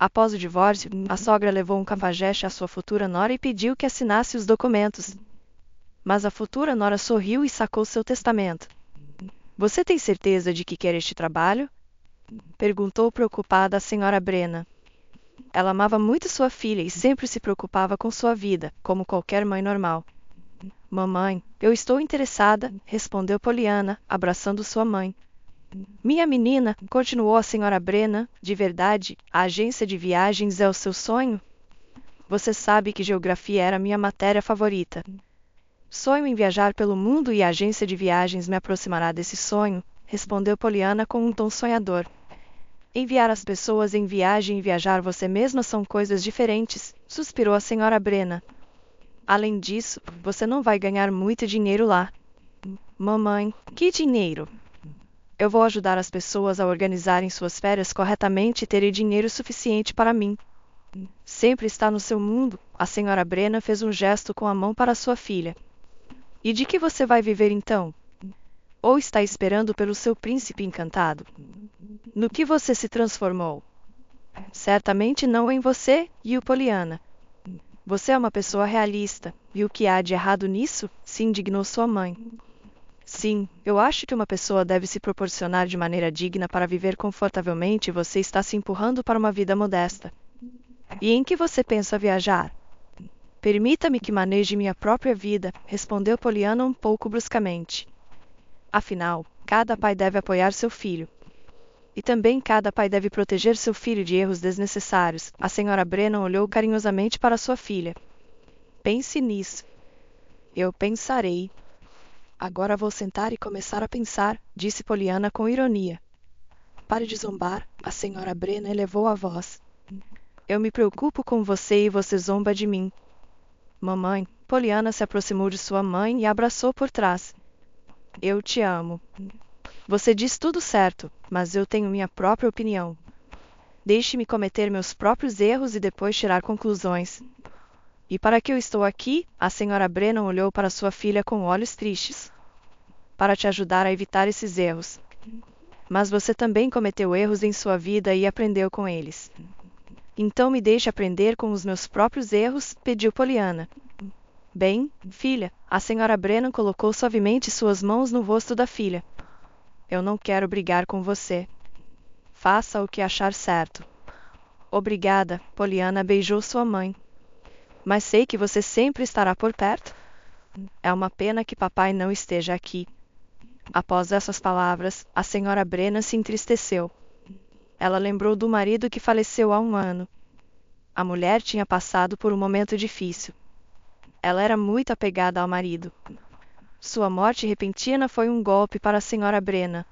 Após o divórcio, a sogra levou um cafajeste à sua futura nora e pediu que assinasse os documentos. Mas a futura nora sorriu e sacou seu testamento. Você tem certeza de que quer este trabalho? Perguntou preocupada a senhora Brenna. Ela amava muito sua filha e sempre se preocupava com sua vida, como qualquer mãe normal. Mamãe, eu estou interessada, respondeu Poliana, abraçando sua mãe. Minha menina, continuou a senhora Brenna, de verdade, a agência de viagens é o seu sonho? Você sabe que geografia era minha matéria favorita. Sonho em viajar pelo mundo e a agência de viagens me aproximará desse sonho, respondeu Poliana com um tom sonhador. Enviar as pessoas em viagem e viajar você mesma são coisas diferentes, suspirou a senhora Brenna. Além disso, você não vai ganhar muito dinheiro lá. Mamãe, que dinheiro? Eu vou ajudar as pessoas a organizarem suas férias corretamente e terem dinheiro suficiente para mim. Sempre está no seu mundo, a senhora Brenna fez um gesto com a mão para sua filha. E de que você vai viver então? Ou está esperando pelo seu príncipe encantado? No que você se transformou? Certamente não em você, e o Poliana. Você é uma pessoa realista, e o que há de errado nisso? Se indignou sua mãe. Sim, eu acho que uma pessoa deve se proporcionar de maneira digna para viver confortavelmente e você está se empurrando para uma vida modesta. E em que você pensa viajar? Permita-me que maneje minha própria vida, respondeu Poliana um pouco bruscamente. Afinal, cada pai deve apoiar seu filho. E também cada pai deve proteger seu filho de erros desnecessários. A senhora Brennan olhou carinhosamente para sua filha. Pense nisso. Eu pensarei. Agora vou sentar e começar a pensar, disse Poliana com ironia. Pare de zombar, a senhora Brennan elevou a voz. Eu me preocupo com você e você zomba de mim. Mamãe, Poliana se aproximou de sua mãe e a abraçou por trás. Eu te amo. Você diz tudo certo, mas eu tenho minha própria opinião. Deixe-me cometer meus próprios erros e depois tirar conclusões. E para que eu estou aqui? A senhora Brennan olhou para sua filha com olhos tristes. Para te ajudar a evitar esses erros. Mas você também cometeu erros em sua vida e aprendeu com eles. Então me deixe aprender com os meus próprios erros, pediu Poliana. Bem, filha, a senhora Brennan colocou suavemente suas mãos no rosto da filha. Eu não quero brigar com você. Faça o que achar certo. Obrigada, Poliana beijou sua mãe. Mas sei que você sempre estará por perto. É uma pena que papai não esteja aqui. Após essas palavras, a senhora Brennan se entristeceu. Ela lembrou do marido que faleceu há um ano. A mulher tinha passado por um momento difícil. Ela era muito apegada ao marido. Sua morte repentina foi um golpe para a senhora Brennan.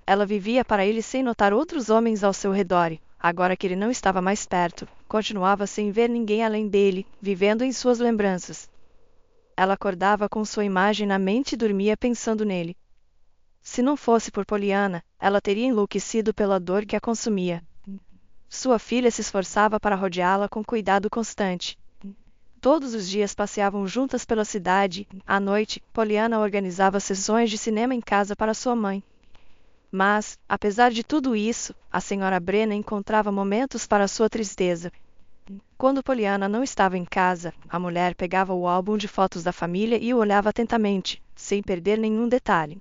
Ela vivia para ele sem notar outros homens ao seu redor. Agora que ele não estava mais perto, continuava sem ver ninguém além dele, vivendo em suas lembranças. Ela acordava com sua imagem na mente e dormia pensando nele. Se não fosse por Poliana, ela teria enlouquecido pela dor que a consumia. Sua filha se esforçava para rodeá-la com cuidado constante. Todos os dias passeavam juntas pela cidade. À noite, Poliana organizava sessões de cinema em casa para sua mãe. Mas, apesar de tudo isso, a senhora Brennan encontrava momentos para sua tristeza. Quando Poliana não estava em casa, a mulher pegava o álbum de fotos da família e o olhava atentamente, sem perder nenhum detalhe.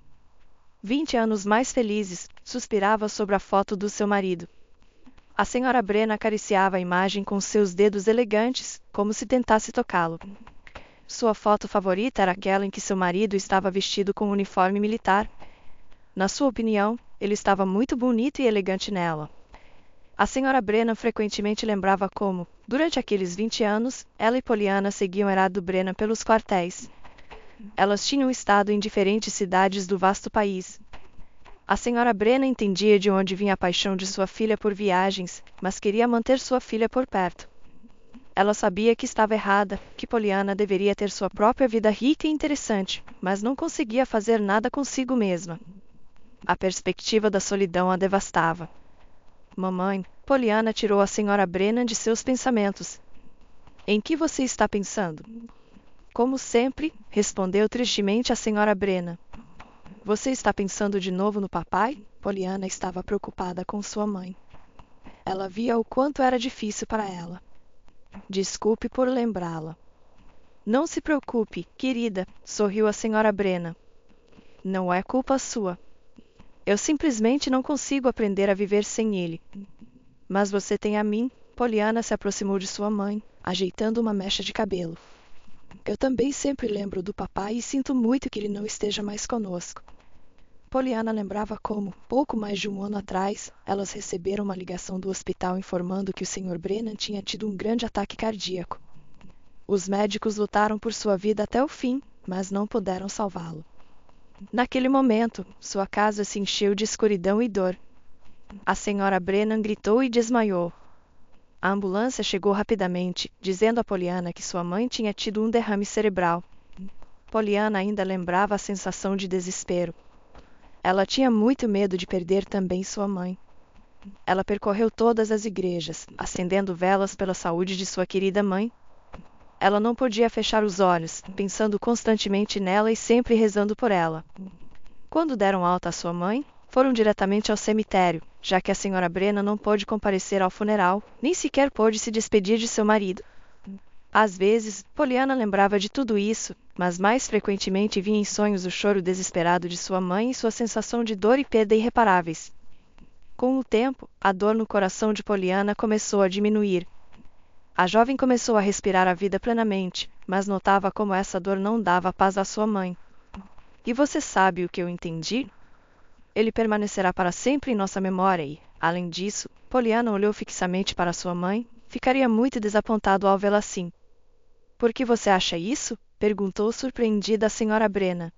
20 anos mais felizes, suspirava sobre a foto do seu marido. A senhora Brennan acariciava a imagem com seus dedos elegantes, como se tentasse tocá-lo. Sua foto favorita era aquela em que seu marido estava vestido com um uniforme militar. Na sua opinião, ele estava muito bonito e elegante nela. A senhora Brennan frequentemente lembrava como, durante aqueles 20 anos, ela e Poliana seguiam Herado Brennan pelos quartéis. Elas tinham estado em diferentes cidades do vasto país. A senhora Brennan entendia de onde vinha a paixão de sua filha por viagens, mas queria manter sua filha por perto. Ela sabia que estava errada, que Poliana deveria ter sua própria vida rica e interessante, mas não conseguia fazer nada consigo mesma. A perspectiva da solidão a devastava. Mamãe, Poliana tirou a senhora Brennan de seus pensamentos. Em que você está pensando? Como sempre, respondeu tristemente a senhora Brennan. Você está pensando de novo no papai? Poliana estava preocupada com sua mãe. Ela via o quanto era difícil para ela. Desculpe por lembrá-la. Não se preocupe, querida, sorriu a senhora Brennan. Não é culpa sua. Eu simplesmente não consigo aprender a viver sem ele. Mas você tem a mim. Poliana se aproximou de sua mãe, ajeitando uma mecha de cabelo. Eu também sempre lembro do papai e sinto muito que ele não esteja mais conosco. Poliana lembrava como, pouco mais de um ano atrás, elas receberam uma ligação do hospital informando que o Sr. Brennan tinha tido um grande ataque cardíaco. Os médicos lutaram por sua vida até o fim, mas não puderam salvá-lo. Naquele momento, sua casa se encheu de escuridão e dor. A senhora Brennan gritou e desmaiou. A ambulância chegou rapidamente, dizendo a Poliana que sua mãe tinha tido um derrame cerebral. Poliana ainda lembrava a sensação de desespero. Ela tinha muito medo de perder também sua mãe. Ela percorreu todas as igrejas, acendendo velas pela saúde de sua querida mãe. Ela não podia fechar os olhos, pensando constantemente nela e sempre rezando por ela. Quando deram alta à sua mãe, foram diretamente ao cemitério, já que a senhora Brennan não pôde comparecer ao funeral, nem sequer pôde se despedir de seu marido. Às vezes, Poliana lembrava de tudo isso, mas mais frequentemente via em sonhos o choro desesperado de sua mãe e sua sensação de dor e perda irreparáveis. Com o tempo, a dor no coração de Poliana começou a diminuir. A jovem começou a respirar a vida plenamente, mas notava como essa dor não dava paz à sua mãe. E você sabe o que eu entendi? Ele permanecerá para sempre em nossa memória e, além disso, Poliana olhou fixamente para sua mãe. Ficaria muito desapontado ao vê-la assim. Por que você acha isso? Perguntou surpreendida a senhora Brennan.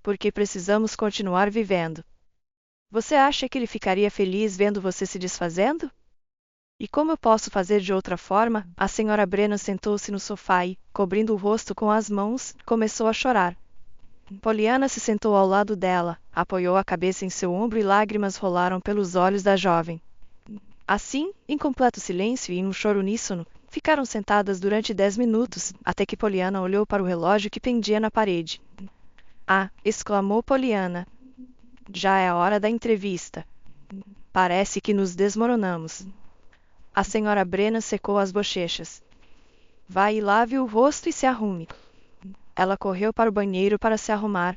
Porque precisamos continuar vivendo. Você acha que ele ficaria feliz vendo você se desfazendo? E como eu posso fazer de outra forma? A senhora Brennan sentou-se no sofá e, cobrindo o rosto com as mãos, começou a chorar. Poliana se sentou ao lado dela, apoiou a cabeça em seu ombro e lágrimas rolaram pelos olhos da jovem. Assim, em completo silêncio e em um choro uníssono, ficaram sentadas durante 10 minutos, até que Poliana olhou para o relógio que pendia na parede. Ah! Exclamou Poliana. Já é a hora da entrevista. Parece que nos desmoronamos. A senhora Brennan secou as bochechas. Vá e lave o rosto e se arrume. Ela correu para o banheiro para se arrumar.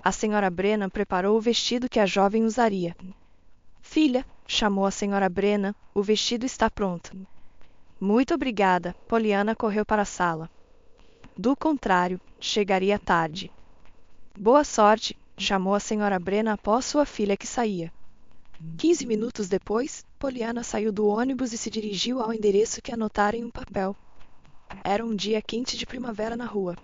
A senhora Brennan preparou o vestido que a jovem usaria. Filha, chamou a senhora Brennan, o vestido está pronto. Muito obrigada. Poliana correu para a sala. Do contrário, chegaria tarde. Boa sorte, chamou a senhora Brennan após sua filha que saía. 15 minutos depois, Poliana saiu do ônibus e se dirigiu ao endereço que anotara em um papel. Era um dia quente de primavera na rua.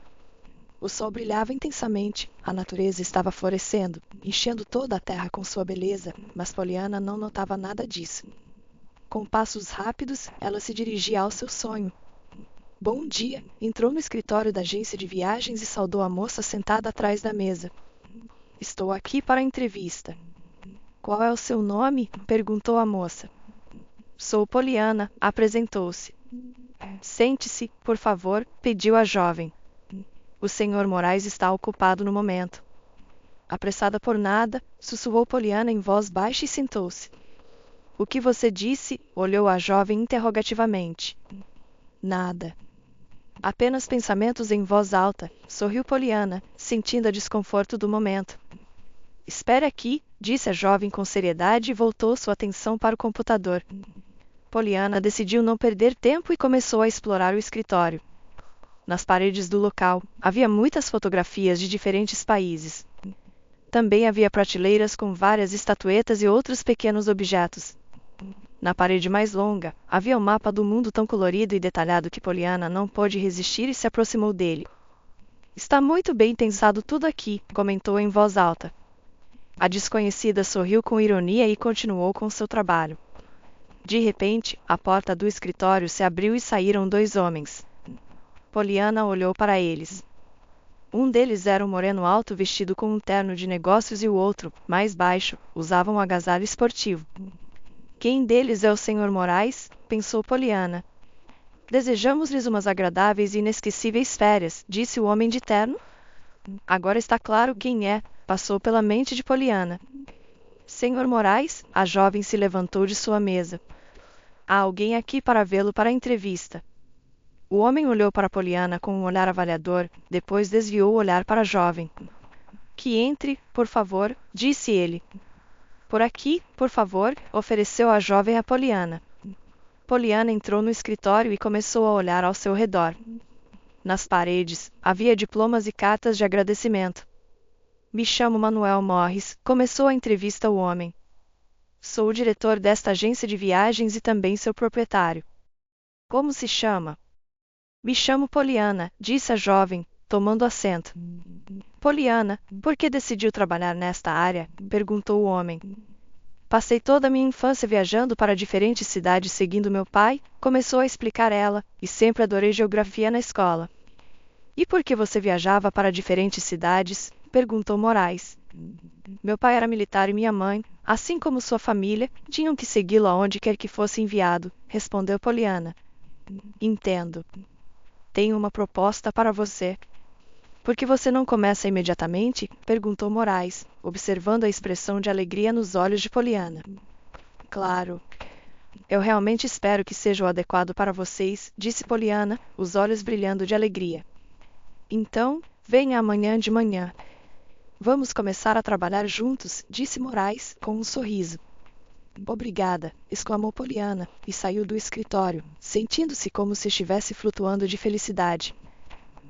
O sol brilhava intensamente, a natureza estava florescendo, enchendo toda a terra com sua beleza, mas Poliana não notava nada disso. Com passos rápidos, ela se dirigia ao seu sonho. Bom dia! Entrou no escritório da agência de viagens e saudou a moça sentada atrás da mesa. Estou aqui para a entrevista. Qual é o seu nome? Perguntou a moça. Sou Poliana, apresentou-se. Sente-se, por favor, pediu a jovem. O Sr. Moraes está ocupado no momento. Apressada por nada, sussurrou Poliana em voz baixa e sentou-se. O que você disse? Olhou a jovem interrogativamente. Nada. Apenas pensamentos em voz alta, sorriu Poliana, sentindo o desconforto do momento. Espere aqui, disse a jovem com seriedade e voltou sua atenção para o computador. Poliana decidiu não perder tempo e começou a explorar o escritório. Nas paredes do local, havia muitas fotografias de diferentes países. Também havia prateleiras com várias estatuetas e outros pequenos objetos. Na parede mais longa, havia um mapa do mundo tão colorido e detalhado que Poliana não pôde resistir e se aproximou dele. Está muito bem pensado tudo aqui, comentou em voz alta. A desconhecida sorriu com ironia e continuou com seu trabalho. De repente, a porta do escritório se abriu e saíram 2 homens. Poliana olhou para eles. Um deles era um moreno alto vestido com um terno de negócios e o outro, mais baixo, usava um agasalho esportivo. Quem deles é o Sr. Moraes? Pensou Poliana. Desejamos-lhes umas agradáveis e inesquecíveis férias, disse o homem de terno. Agora está claro quem é, passou pela mente de Poliana. Sr. Moraes, a jovem se levantou de sua mesa. Há alguém aqui para vê-lo para a entrevista. O homem olhou para Poliana com um olhar avaliador, depois desviou o olhar para a jovem. Que entre, por favor, disse ele. Por aqui, por favor, ofereceu a jovem a Poliana. Poliana entrou no escritório e começou a olhar ao seu redor. Nas paredes, havia diplomas e cartas de agradecimento. Me chamo Manuel Morris, começou a entrevista o homem. Sou o diretor desta agência de viagens e também seu proprietário. Como se chama? Me chamo Poliana, disse a jovem, tomando assento. Poliana, por que decidiu trabalhar nesta área? Perguntou o homem. Passei toda a minha infância viajando para diferentes cidades seguindo meu pai, começou a explicar ela, e sempre adorei geografia na escola. E por que você viajava para diferentes cidades? Perguntou Moraes. Meu pai era militar e minha mãe, assim como sua família, tinham que segui-lo aonde quer que fosse enviado, respondeu Poliana. Entendo. Tenho uma proposta para você. Por que você não começa imediatamente? Perguntou Moraes, observando a expressão de alegria nos olhos de Poliana. Claro. Eu realmente espero que seja o adequado para vocês, disse Poliana, os olhos brilhando de alegria. Então, venha amanhã de manhã. Vamos começar a trabalhar juntos, disse Moraes, com um sorriso. Obrigada, exclamou Poliana, e saiu do escritório, sentindo-se como se estivesse flutuando de felicidade.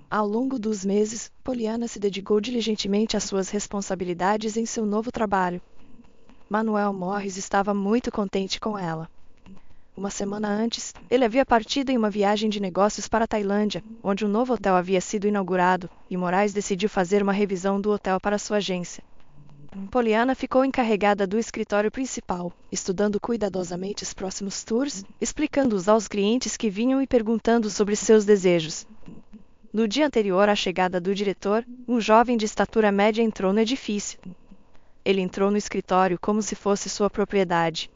Ao longo dos meses, Poliana se dedicou diligentemente às suas responsabilidades em seu novo trabalho. Manuel Morris estava muito contente com ela. Uma semana antes, ele havia partido em uma viagem de negócios para a Tailândia, onde um novo hotel havia sido inaugurado, e Moraes decidiu fazer uma revisão do hotel para sua agência. Poliana ficou encarregada do escritório principal, estudando cuidadosamente os próximos tours, explicando-os aos clientes que vinham e perguntando sobre seus desejos. No dia anterior à chegada do diretor, um jovem de estatura média entrou no edifício. Ele entrou no escritório como se fosse sua propriedade.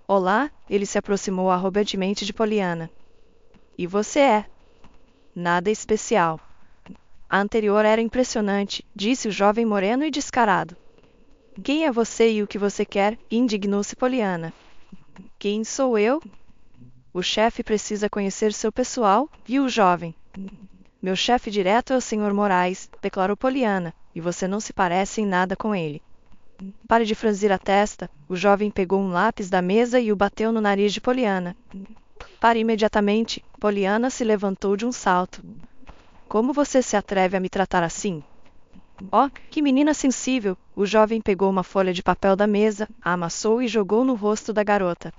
Olá, ele se aproximou arrogantemente de Poliana. E você é? Nada especial. A anterior era impressionante, disse o jovem moreno e descarado. Quem é você e o que você quer? Indignou-se Poliana. Quem sou eu? O chefe precisa conhecer seu pessoal, viu o jovem. Meu chefe direto é o Sr. Moraes, declarou Poliana, e você não se parece em nada com ele. Pare de franzir a testa, o jovem pegou um lápis da mesa e o bateu no nariz de Poliana. Pare imediatamente, Poliana se levantou de um salto. Como você se atreve a me tratar assim? Oh, que menina sensível! O jovem pegou uma folha de papel da mesa, a amassou e jogou no rosto da garota.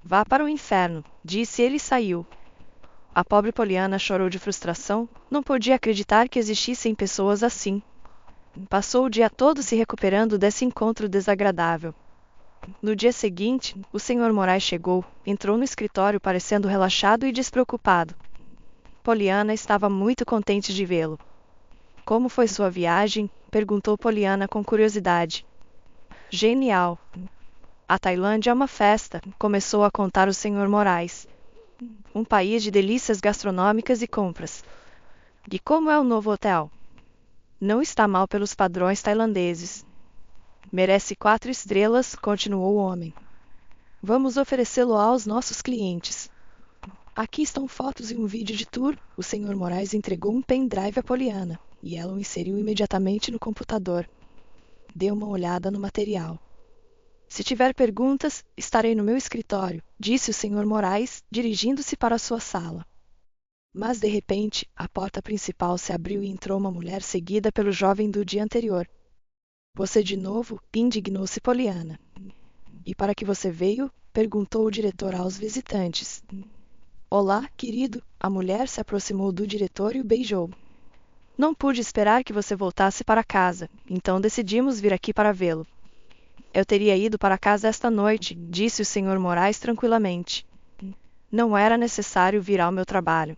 Vá para o inferno, disse ele e saiu. A pobre Poliana chorou de frustração, não podia acreditar que existissem pessoas assim. Passou o dia todo se recuperando desse encontro desagradável. No dia seguinte, o Sr. Moraes chegou, entrou no escritório parecendo relaxado e despreocupado. Poliana estava muito contente de vê-lo. Como foi sua viagem? Perguntou Poliana com curiosidade. Genial. A Tailândia é uma festa, começou a contar o Sr. Moraes. Um país de delícias gastronômicas e compras. E como é o novo hotel? Não está mal pelos padrões tailandeses. Merece 4 estrelas, continuou o homem. Vamos oferecê-lo aos nossos clientes. Aqui estão fotos e um vídeo de tour. O Sr. Moraes entregou um pendrive a Poliana, e ela o inseriu imediatamente no computador. Deu uma olhada no material. Se tiver perguntas, estarei no meu escritório, disse o Sr. Moraes, dirigindo-se para sua sala. Mas, de repente, a porta principal se abriu e entrou uma mulher seguida pelo jovem do dia anterior. Você de novo? Indignou-se Poliana. E para que você veio? Perguntou o diretor aos visitantes. Olá, querido. A mulher se aproximou do diretor e o beijou. Não pude esperar que você voltasse para casa, então decidimos vir aqui para vê-lo. Eu teria ido para casa esta noite, disse o Sr. Moraes tranquilamente. Não era necessário vir ao meu trabalho.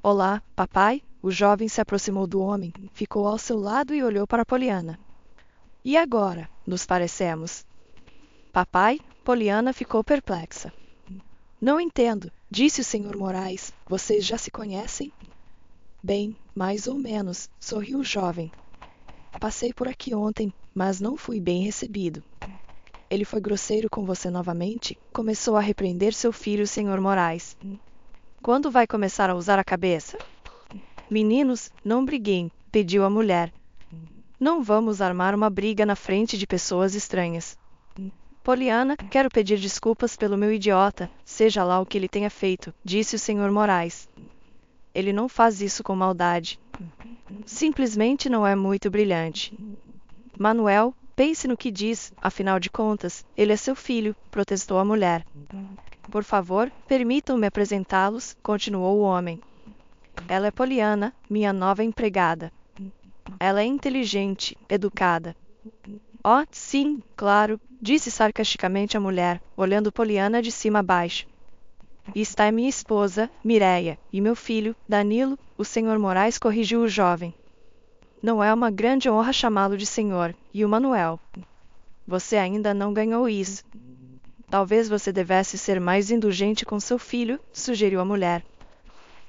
Olá, papai. O jovem se aproximou do homem, ficou ao seu lado e olhou para Poliana. E agora? Nos parecemos. Papai? Poliana ficou perplexa. Não entendo, disse o Sr. Moraes. Vocês já se conhecem? Bem, mais ou menos, sorriu o jovem. Passei por aqui ontem, mas não fui bem recebido. Ele foi grosseiro com você novamente? Começou a repreender seu filho, Sr. Moraes. Quando vai começar a usar a cabeça? Meninos, não briguem, pediu a mulher. Não vamos armar uma briga na frente de pessoas estranhas. Poliana, quero pedir desculpas pelo meu idiota, seja lá o que ele tenha feito, disse o Sr. Moraes. Ele não faz isso com maldade. Simplesmente não é muito brilhante. Manuel, pense no que diz, afinal de contas, ele é seu filho, protestou a mulher. Por favor, permitam-me apresentá-los, continuou o homem. Ela é Poliana, minha nova empregada. Ela é inteligente, educada. Oh, sim, claro, disse sarcasticamente a mulher, olhando Poliana de cima a baixo. E está é minha esposa, Mireia, e meu filho, Danilo, o Sr. Moraes corrigiu o jovem. Não é uma grande honra chamá-lo de senhor, e o Manuel. Você ainda não ganhou isso. Talvez você devesse ser mais indulgente com seu filho, sugeriu a mulher.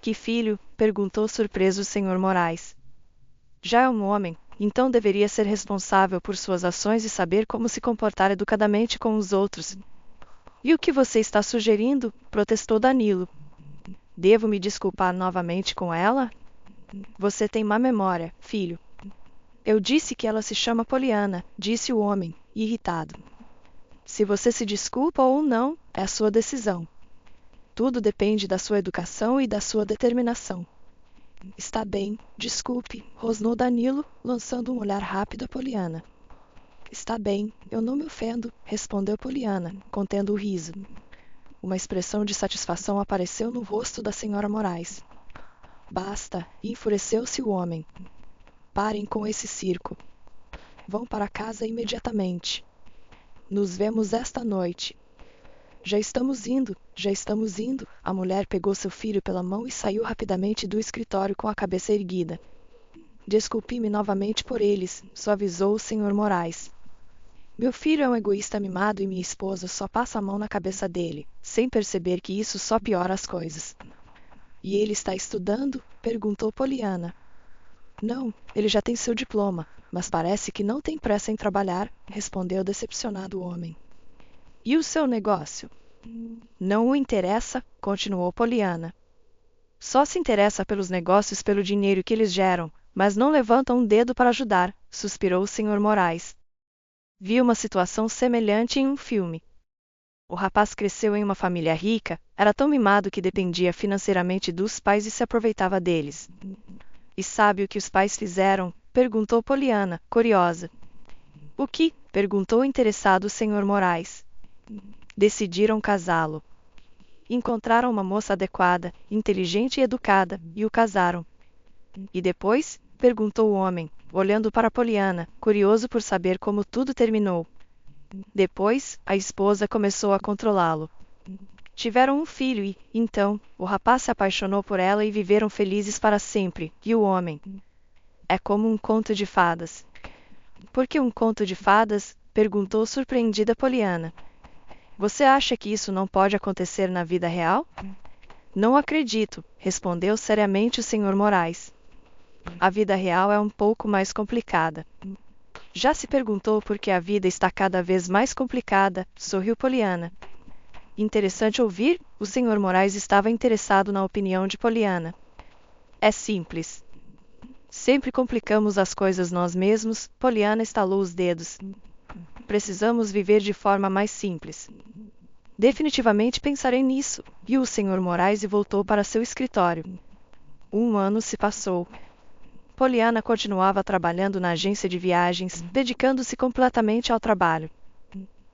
Que filho? Perguntou surpreso o Sr. Moraes. Já é um homem, então deveria ser responsável por suas ações e saber como se comportar educadamente com os outros. E o que você está sugerindo? Protestou Danilo. Devo me desculpar novamente com ela? Você tem má memória, filho. Eu disse que ela se chama Poliana, disse o homem, irritado. Se você se desculpa ou não, é a sua decisão. Tudo depende da sua educação e da sua determinação. Está bem, desculpe, rosnou Danilo, lançando um olhar rápido a Poliana. Está bem, eu não me ofendo, respondeu Poliana, contendo o riso. Uma expressão de satisfação apareceu no rosto da senhora Moraes. Basta, enfureceu-se o homem. Parem com esse circo. Vão para casa imediatamente. Nos vemos esta noite. Já estamos indo. A mulher pegou seu filho pela mão e saiu rapidamente do escritório com a cabeça erguida. Desculpe-me novamente por eles, suavizou o Sr. Moraes. Meu filho é um egoísta mimado e minha esposa só passa a mão na cabeça dele, sem perceber que isso só piora as coisas. E ele está estudando? Perguntou Poliana. Não, ele já tem seu diploma, mas parece que não tem pressa em trabalhar, respondeu decepcionado o homem. E o seu negócio? Não o interessa, continuou Poliana. Só se interessa pelos negócios pelo dinheiro que eles geram, mas não levanta um dedo para ajudar, suspirou o Sr. Moraes. Vi uma situação semelhante em um filme. O rapaz cresceu em uma família rica, era tão mimado que dependia financeiramente dos pais e se aproveitava deles. E sabe o que os pais fizeram? Perguntou Poliana, curiosa. O que? Perguntou interessado o Sr. Moraes. Decidiram casá-lo. Encontraram uma moça adequada, inteligente e educada, e o casaram. E depois? Perguntou o homem, olhando para Poliana, curioso por saber como tudo terminou. Depois, a esposa começou a controlá-lo. Tiveram um filho e, então, o rapaz se apaixonou por ela e viveram felizes para sempre, e o homem. É como um conto de fadas. Por que um conto de fadas? Perguntou surpreendida Poliana. Você acha que isso não pode acontecer na vida real? Não acredito, respondeu seriamente o Sr. Moraes. A vida real é um pouco mais complicada. Já se perguntou por que a vida está cada vez mais complicada? Sorriu Poliana. Interessante ouvir, o Sr. Moraes estava interessado na opinião de Poliana. É simples. Sempre complicamos as coisas nós mesmos, Poliana estalou os dedos. Precisamos viver de forma mais simples. Definitivamente pensarei nisso, viu o Sr. Moraes e voltou para seu escritório. 1 ano se passou. Poliana continuava trabalhando na agência de viagens, dedicando-se completamente ao trabalho.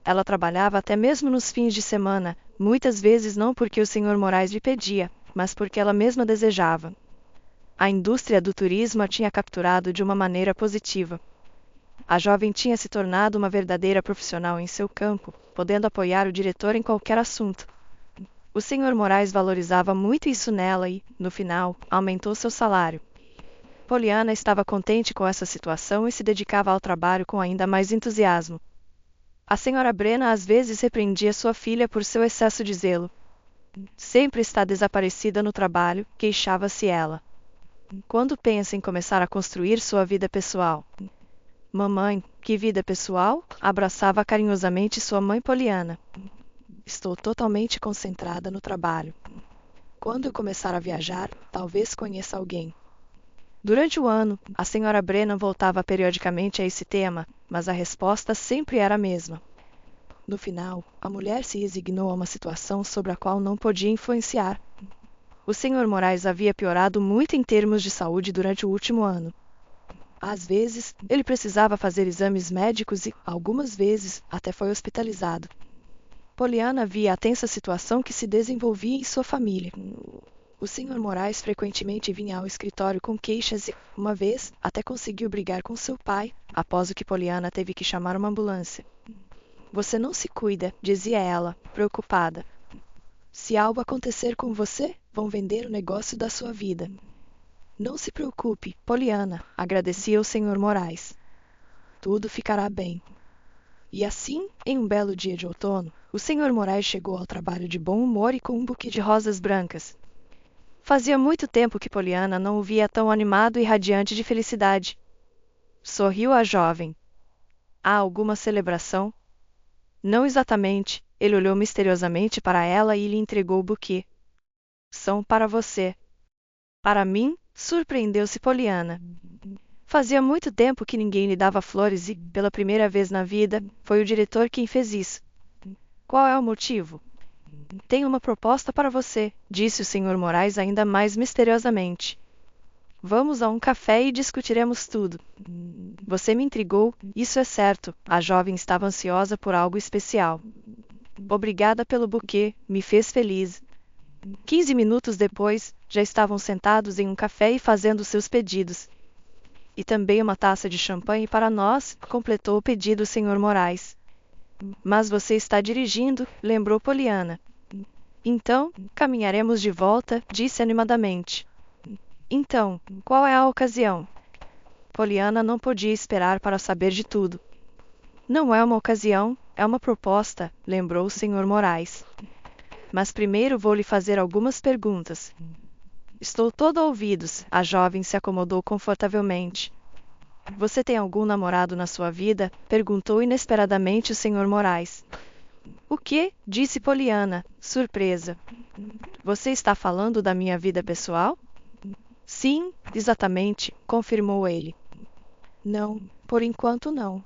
Ela trabalhava até mesmo nos fins de semana, muitas vezes não porque o Sr. Moraes lhe pedia, mas porque ela mesma desejava. A indústria do turismo a tinha capturado de uma maneira positiva. A jovem tinha se tornado uma verdadeira profissional em seu campo, podendo apoiar o diretor em qualquer assunto. O Sr. Moraes valorizava muito isso nela e, no final, aumentou seu salário. Poliana estava contente com essa situação e se dedicava ao trabalho com ainda mais entusiasmo. A senhora Brenna às vezes repreendia sua filha por seu excesso de zelo. Sempre está desaparecida no trabalho, queixava-se ela. Quando pensa em começar a construir sua vida pessoal? Mamãe, que vida pessoal? Abraçava carinhosamente sua mãe Poliana. Estou totalmente concentrada no trabalho. Quando eu começar a viajar, talvez conheça alguém. Durante o ano, a senhora Brennan voltava periodicamente a esse tema, mas a resposta sempre era a mesma. No final, a mulher se resignou a uma situação sobre a qual não podia influenciar. O Sr. Moraes havia piorado muito em termos de saúde durante o último ano. Às vezes, ele precisava fazer exames médicos e, algumas vezes, até foi hospitalizado. Poliana via a tensa situação que se desenvolvia em sua família. O Sr. Moraes frequentemente vinha ao escritório com queixas e, uma vez, até conseguiu brigar com seu pai, após o que Poliana teve que chamar uma ambulância. Você não se cuida, dizia ela, preocupada. Se algo acontecer com você, vão vender o negócio da sua vida. Não se preocupe, Poliana, agradecia o Sr. Moraes. Tudo ficará bem. E assim, em um belo dia de outono, o Sr. Moraes chegou ao trabalho de bom humor e com um buquê de rosas brancas. Fazia muito tempo que Poliana não o via tão animado e radiante de felicidade. Sorriu a jovem. Há alguma celebração? Não exatamente. Ele olhou misteriosamente para ela e lhe entregou o buquê. São para você. Para mim? Surpreendeu-se Poliana. Fazia muito tempo que ninguém lhe dava flores e, pela primeira vez na vida, foi o diretor quem fez isso. Qual é o motivo? Tenho uma proposta para você, disse o Sr. Moraes ainda mais misteriosamente. Vamos a um café e discutiremos tudo. Você me intrigou, isso é certo. A jovem estava ansiosa por algo especial. Obrigada pelo buquê, me fez feliz. 15 minutos depois, já estavam sentados em um café e fazendo seus pedidos. E também uma taça de champanhe para nós, completou o pedido o Sr. Moraes. Mas você está dirigindo, lembrou Poliana. Então, caminharemos de volta, disse animadamente. Então, qual é a ocasião? Poliana não podia esperar para saber de tudo. Não é uma ocasião, é uma proposta, lembrou o Sr. Moraes. Mas primeiro vou lhe fazer algumas perguntas. Estou todo ouvidos, a jovem se acomodou confortavelmente. Você tem algum namorado na sua vida? Perguntou inesperadamente o Sr. Moraes. O quê? Disse Poliana, surpresa. Você está falando da minha vida pessoal? Sim, exatamente, confirmou ele. Não, por enquanto não.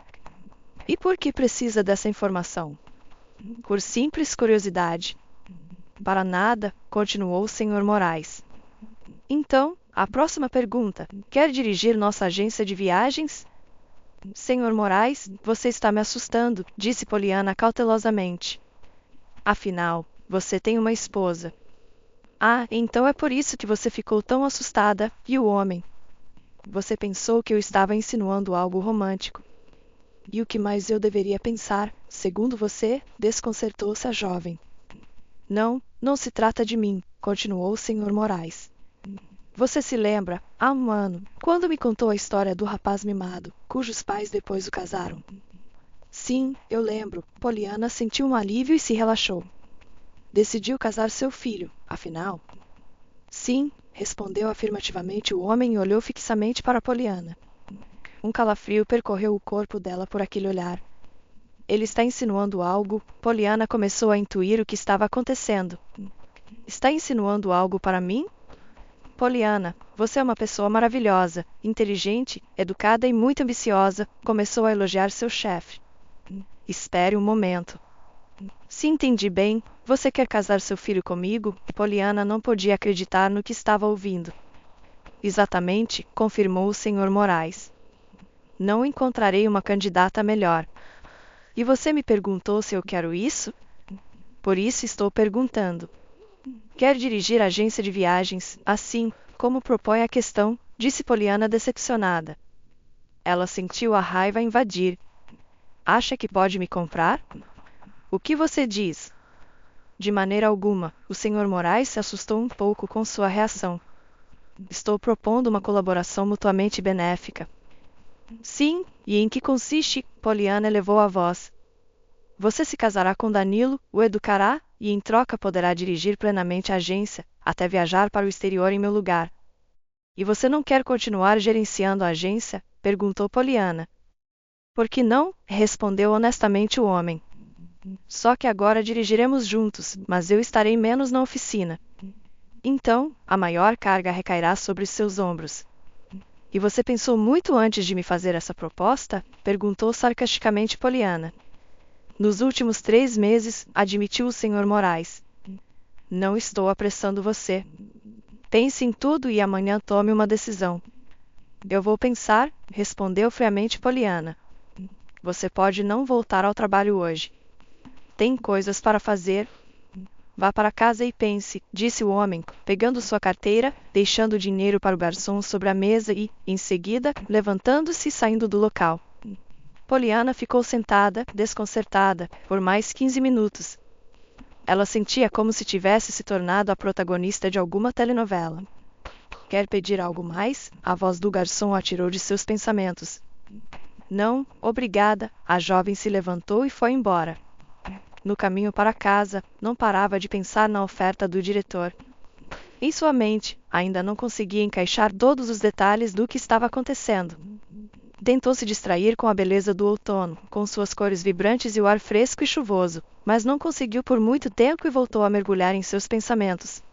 E por que precisa dessa informação? Por simples curiosidade. Para nada, continuou o Sr. Moraes. Então, a próxima pergunta. Quer dirigir nossa agência de viagens? Sr. Moraes, você está me assustando, disse Poliana cautelosamente. Afinal, você tem uma esposa. Ah, então é por isso que você ficou tão assustada, e o homem? Você pensou que eu estava insinuando algo romântico. E o que mais eu deveria pensar, segundo você? Desconcertou-se a jovem. Não, não se trata de mim, continuou o Sr. Moraes. Você se lembra, há um ano, quando me contou a história do rapaz mimado, cujos pais depois o casaram? Sim, eu lembro. Poliana sentiu um alívio e se relaxou. Decidiu casar seu filho, afinal? Sim, respondeu afirmativamente o homem e olhou fixamente para Poliana. Um calafrio percorreu o corpo dela por aquele olhar. Ele está insinuando algo. Poliana começou a intuir o que estava acontecendo. Está insinuando algo para mim? Poliana, você é uma pessoa maravilhosa, inteligente, educada e muito ambiciosa, começou a elogiar seu chefe. Espere um momento. Se entendi bem, você quer casar seu filho comigo? Poliana não podia acreditar no que estava ouvindo. Exatamente, confirmou o Sr. Moraes. Não encontrarei uma candidata melhor. E você me perguntou se eu quero isso? Por isso estou perguntando. Quer dirigir a agência de viagens, assim como propõe a questão, disse Poliana decepcionada. Ela sentiu a raiva invadir. Acha que pode me comprar? O que você diz? De maneira alguma, o Sr. Moraes se assustou um pouco com sua reação. Estou propondo uma colaboração mutuamente benéfica. Sim, e em que consiste? Poliana elevou a voz. Você se casará com Danilo, o educará, e em troca poderá dirigir plenamente a agência, até viajar para o exterior em meu lugar. E você não quer continuar gerenciando a agência? Perguntou Poliana. Por que não? Respondeu honestamente o homem. Só que agora dirigiremos juntos, mas eu estarei menos na oficina. Então, a maior carga recairá sobre seus ombros. E você pensou muito antes de me fazer essa proposta? Perguntou sarcasticamente Poliana. Nos últimos 3 meses, admitiu o Sr. Moraes. Não estou apressando você. Pense em tudo e amanhã tome uma decisão. Eu vou pensar, respondeu friamente Poliana. Você pode não voltar ao trabalho hoje. Tem coisas para fazer. Vá para casa e pense, disse o homem, pegando sua carteira, deixando o dinheiro para o garçom sobre a mesa e, em seguida, levantando-se e saindo do local. Poliana ficou sentada, desconcertada, por mais 15 minutos. Ela sentia como se tivesse se tornado a protagonista de alguma telenovela. Quer pedir algo mais? A voz do garçom a tirou de seus pensamentos. Não, obrigada. A jovem se levantou e foi embora. No caminho para casa, não parava de pensar na oferta do diretor. Em sua mente, ainda não conseguia encaixar todos os detalhes do que estava acontecendo. Tentou se distrair com a beleza do outono, com suas cores vibrantes e o ar fresco e chuvoso, mas não conseguiu por muito tempo e voltou a mergulhar em seus pensamentos.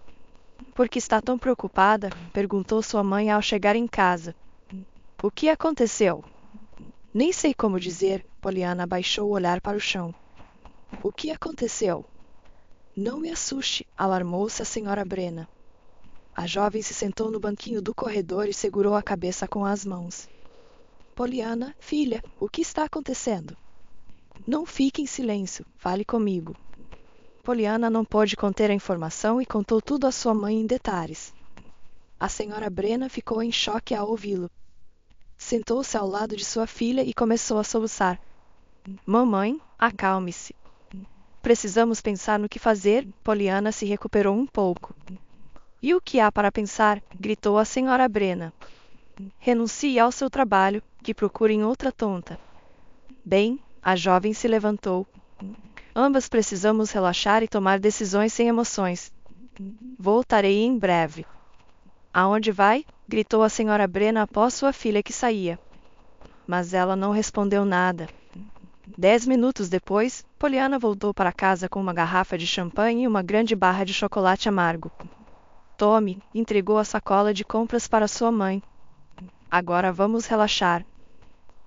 Por que está tão preocupada? Perguntou sua mãe ao chegar em casa. O que aconteceu? Nem sei como dizer. Poliana abaixou o olhar para o chão. O que aconteceu? Não me assuste, alarmou-se a senhora Brena. A jovem se sentou no banquinho do corredor e segurou a cabeça com as mãos. Poliana, filha, o que está acontecendo? Não fique em silêncio, fale comigo. Poliana não pôde conter a informação e contou tudo à sua mãe em detalhes. A senhora Brena ficou em choque ao ouvi-lo. Sentou-se ao lado de sua filha e começou a soluçar. Mamãe, acalme-se. Precisamos pensar no que fazer. Poliana se recuperou um pouco. E o que há para pensar? Gritou a senhora Brena. Renuncie ao seu trabalho, que procurem outra tonta. Bem, a jovem se levantou. Ambas precisamos relaxar e tomar decisões sem emoções. Voltarei em breve. Aonde vai? Gritou a senhora Brena após sua filha que saía. Mas ela não respondeu nada. 10 minutos depois, Poliana voltou para casa com uma garrafa de champanhe e uma grande barra de chocolate amargo. Tome, entregou a sacola de compras para sua mãe. Agora vamos relaxar.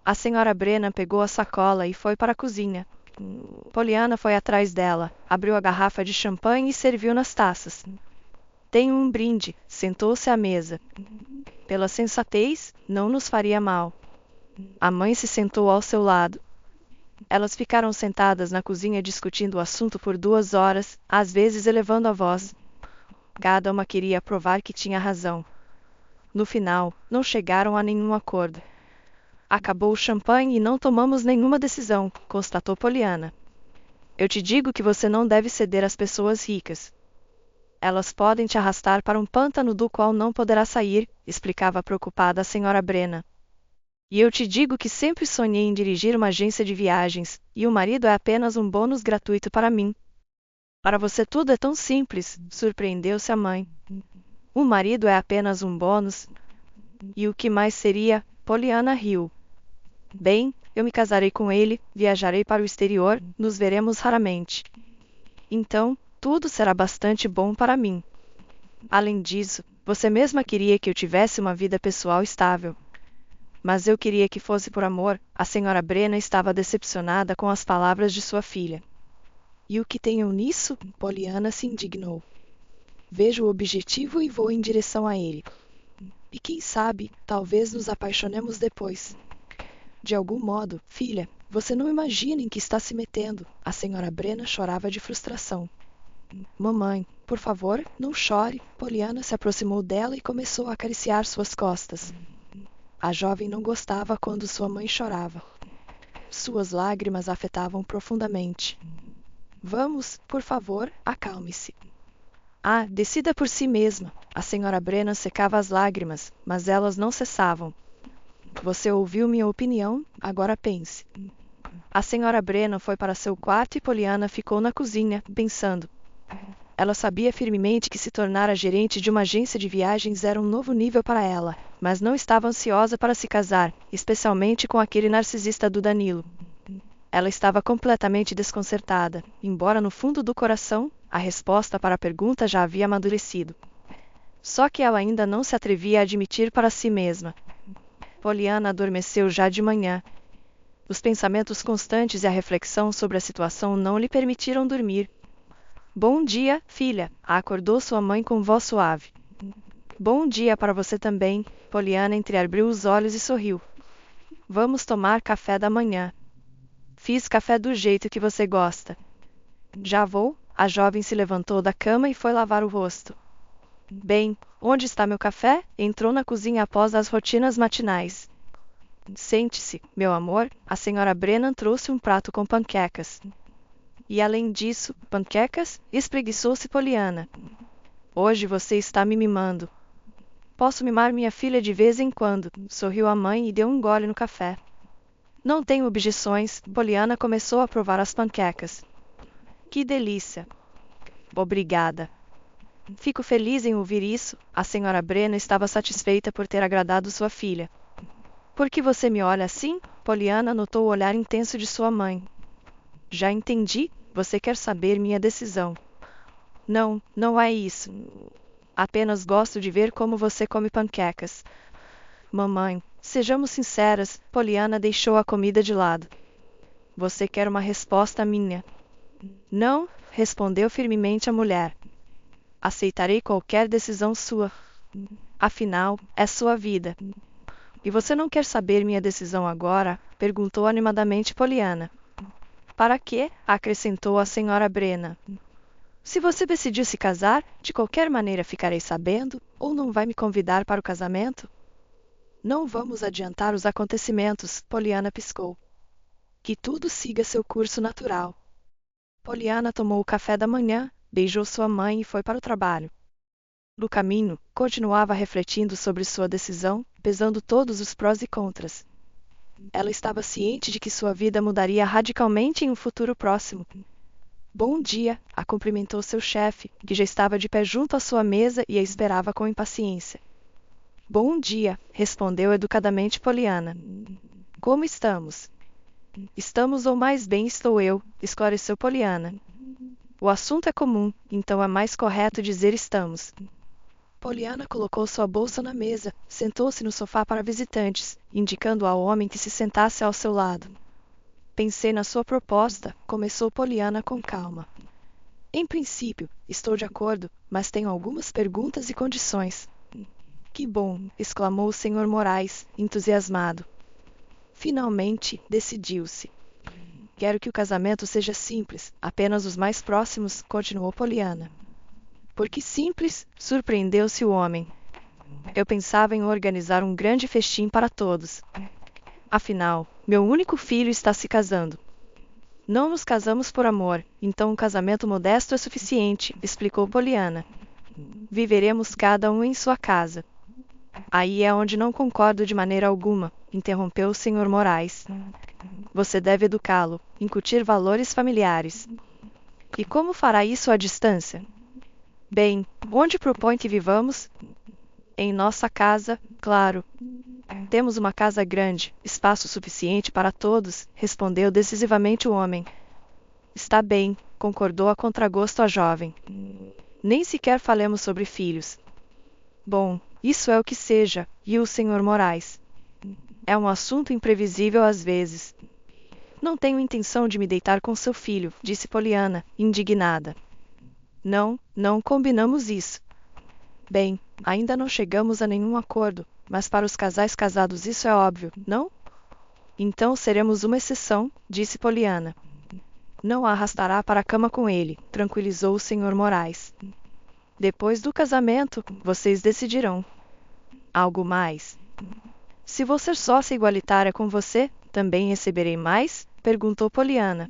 A senhora Brena pegou a sacola e foi para a cozinha. Poliana foi atrás dela, abriu a garrafa de champanhe e serviu nas taças. Tenho um brinde, sentou-se à mesa. Pela sensatez, não nos faria mal. A mãe se sentou ao seu lado. Elas ficaram sentadas na cozinha discutindo o assunto por 2 horas, às vezes elevando a voz. Cada uma queria provar que tinha razão. No final, não chegaram a nenhum acordo. Acabou o champanhe e não tomamos nenhuma decisão, constatou Poliana. Eu te digo que você não deve ceder às pessoas ricas. Elas podem te arrastar para um pântano do qual não poderá sair, explicava preocupada a senhora Brena. E eu te digo que sempre sonhei em dirigir uma agência de viagens, e o marido é apenas um bônus gratuito para mim. Para você tudo é tão simples, surpreendeu-se a mãe. O marido é apenas um bônus. E o que mais seria? Poliana riu. Bem, eu me casarei com ele, viajarei para o exterior, nos veremos raramente. Então, tudo será bastante bom para mim. Além disso, você mesma queria que eu tivesse uma vida pessoal estável. Mas eu queria que fosse por amor. A senhora Brena estava decepcionada com as palavras de sua filha. E o que tenho nisso? Poliana se indignou. Vejo o objetivo e vou em direção a ele. E quem sabe, talvez nos apaixonemos depois. De algum modo, filha, você não imagina em que está se metendo. A senhora Brena chorava de frustração. Mamãe, por favor, não chore. Poliana se aproximou dela e começou a acariciar suas costas. A jovem não gostava quando sua mãe chorava. Suas lágrimas a afetavam profundamente. Vamos, por favor, acalme-se. Ah, decida por si mesma. A senhora Brena secava as lágrimas, mas elas não cessavam. Você ouviu minha opinião? Agora pense. A senhora Brena foi para seu quarto e Poliana ficou na cozinha, pensando. Ela sabia firmemente que se tornar gerente de uma agência de viagens era um novo nível para ela, mas não estava ansiosa para se casar, especialmente com aquele narcisista do Danilo. Ela estava completamente desconcertada, embora no fundo do coração, a resposta para a pergunta já havia amadurecido. Só que ela ainda não se atrevia a admitir para si mesma. Poliana adormeceu já de manhã. Os pensamentos constantes e a reflexão sobre a situação não lhe permitiram dormir. Bom dia, filha, acordou sua mãe com voz suave. Bom dia para você também, Poliana entreabriu os olhos e sorriu. Vamos tomar café da manhã. Fiz café do jeito que você gosta. Já vou, a jovem se levantou da cama e foi lavar o rosto. Bem, onde está meu café? Entrou na cozinha após as rotinas matinais. Sente-se, meu amor, a senhora Brennan trouxe um prato com panquecas. E além disso, panquecas? Espreguiçou-se Poliana. Hoje você está me mimando. Posso mimar minha filha de vez em quando, sorriu a mãe e deu um gole no café. Não tenho objeções, Poliana começou a provar as panquecas. Que delícia! Obrigada. Fico feliz em ouvir isso, a senhora Brennan estava satisfeita por ter agradado sua filha. Por que você me olha assim? Poliana notou o olhar intenso de sua mãe. Já entendi, você quer saber minha decisão. Não, não é isso. Apenas gosto de ver como você come panquecas. Mamãe, sejamos sinceras, Poliana deixou a comida de lado. Você quer uma resposta minha? Não, respondeu firmemente a mulher. Aceitarei qualquer decisão sua. Afinal, é sua vida. E você não quer saber minha decisão agora? Perguntou animadamente Poliana. Para quê? Acrescentou a senhora Brennan. Se você decidiu se casar, de qualquer maneira ficarei sabendo, ou não vai me convidar para o casamento? Não vamos adiantar os acontecimentos, Poliana piscou. Que tudo siga seu curso natural. Poliana tomou o café da manhã, beijou sua mãe e foi para o trabalho. No caminho, continuava refletindo sobre sua decisão, pesando todos os prós e contras. Ela estava ciente de que sua vida mudaria radicalmente em um futuro próximo. Bom dia, a cumprimentou seu chefe, que já estava de pé junto à sua mesa e a esperava com impaciência. Bom dia, respondeu educadamente Poliana. Como estamos? Estamos ou mais bem estou eu, esclareceu Poliana. O assunto é comum, então é mais correto dizer estamos. Poliana colocou sua bolsa na mesa, sentou-se no sofá para visitantes, indicando ao homem que se sentasse ao seu lado. Pensei na sua proposta, começou Poliana com calma. Em princípio, estou de acordo, mas tenho algumas perguntas e condições. Que bom, exclamou o Sr. Moraes, entusiasmado. Finalmente, decidiu-se. Quero que o casamento seja simples, apenas os mais próximos, continuou Poliana. Por que simples? Surpreendeu-se o homem. Eu pensava em organizar um grande festim para todos. Afinal, meu único filho está se casando. Não nos casamos por amor, então um casamento modesto é suficiente, explicou Poliana. Viveremos cada um em sua casa. Aí é onde não concordo de maneira alguma, interrompeu o Sr. Moraes. Você deve educá-lo, incutir valores familiares. E como fará isso à distância? Bem, onde propõe que vivamos? Em nossa casa, claro. Temos uma casa grande, espaço suficiente para todos, respondeu decisivamente o homem. Está bem, concordou a contragosto a jovem. Nem sequer falemos sobre filhos. Bom, isso é o que seja, e o Sr. Moraes. É um assunto imprevisível às vezes. Não tenho intenção de me deitar com seu filho, disse Poliana, indignada. Não, não combinamos isso. Bem, ainda não chegamos a nenhum acordo, mas para os casais casados isso é óbvio, não? Então seremos uma exceção, disse Poliana. Não a arrastará para a cama com ele, tranquilizou o Sr. Moraes. Depois do casamento, vocês decidirão. Algo mais? Se vou ser sócia igualitária com você, também receberei mais? Perguntou Poliana.